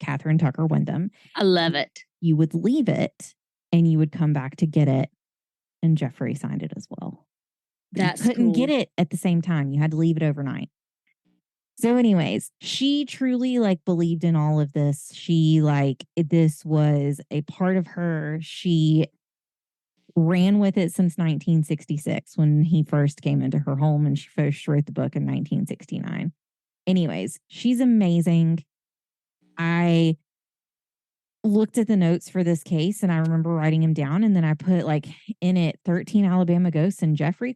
Kathryn Tucker Windham. I love it. You would leave it and you would come back to get it. And Jeffrey signed it as well. That's you couldn't cool. get it at the same time. You had to leave it overnight. So anyways, she truly like believed in all of this. She this was a part of her. She ran with it since 1966 when he first came into her home, and she first wrote the book in 1969. Anyways, she's amazing. I looked at the notes for this case and I remember writing him down, and then I put like in it 13 Alabama ghosts and Jeffrey ?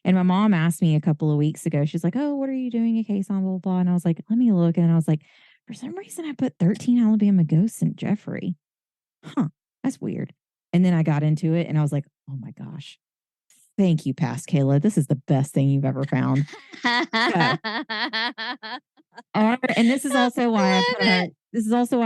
And my mom asked me a couple of weeks ago, she's like, oh, what are you doing a case on, blah, blah, blah. And I was like, let me look. And I was like, for some reason I put 13 Alabama ghosts and Jeffrey. Huh, that's weird. And then I got into it and I was like, oh my gosh, thank you, past Kayla. This is the best thing you've ever found. Yeah. And this is also why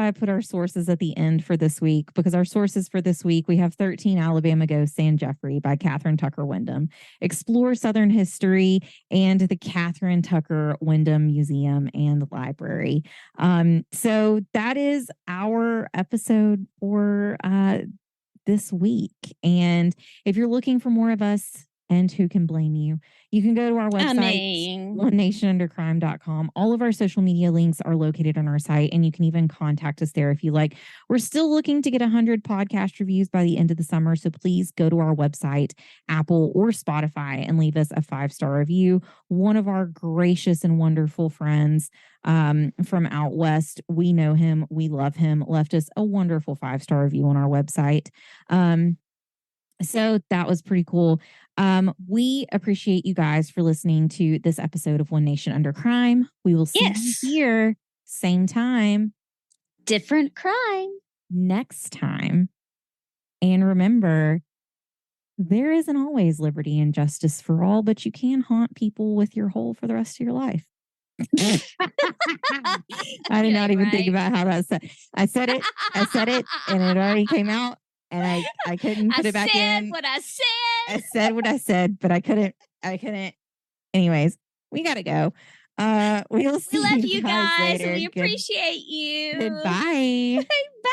I put our sources at the end for this week, because our sources for this week, we have 13 Alabama Ghosts and Jeffrey by Kathryn Tucker Windham, Explore Southern History, and the Kathryn Tucker Windham Museum and Library. So that is our episode for this week. And if you're looking for more of us, and who can blame you? You can go to our website, onenationundercrime.com. All of our social media links are located on our site, and you can even contact us there if you like. We're still looking to get 100 podcast reviews by the end of the summer, so please go to our website, Apple or Spotify, and leave us a 5-star review. One of our gracious and wonderful friends from out west, we know him, we love him, left us a wonderful 5-star review on our website. So that was pretty cool. We appreciate you guys for listening to this episode of One Nation Under Crime. We will see you Yes. here, same time, Different crime. next time. And remember, there isn't always liberty and justice for all, but you can haunt people with your hole for the rest of your life. I did not even think about how that said. I said it, and it already came out, and I couldn't put it back in. I said what I said. I said what I said, but I couldn't. Anyways, we gotta go. We'll see We love you you guys. later. We appreciate you. Goodbye. Bye.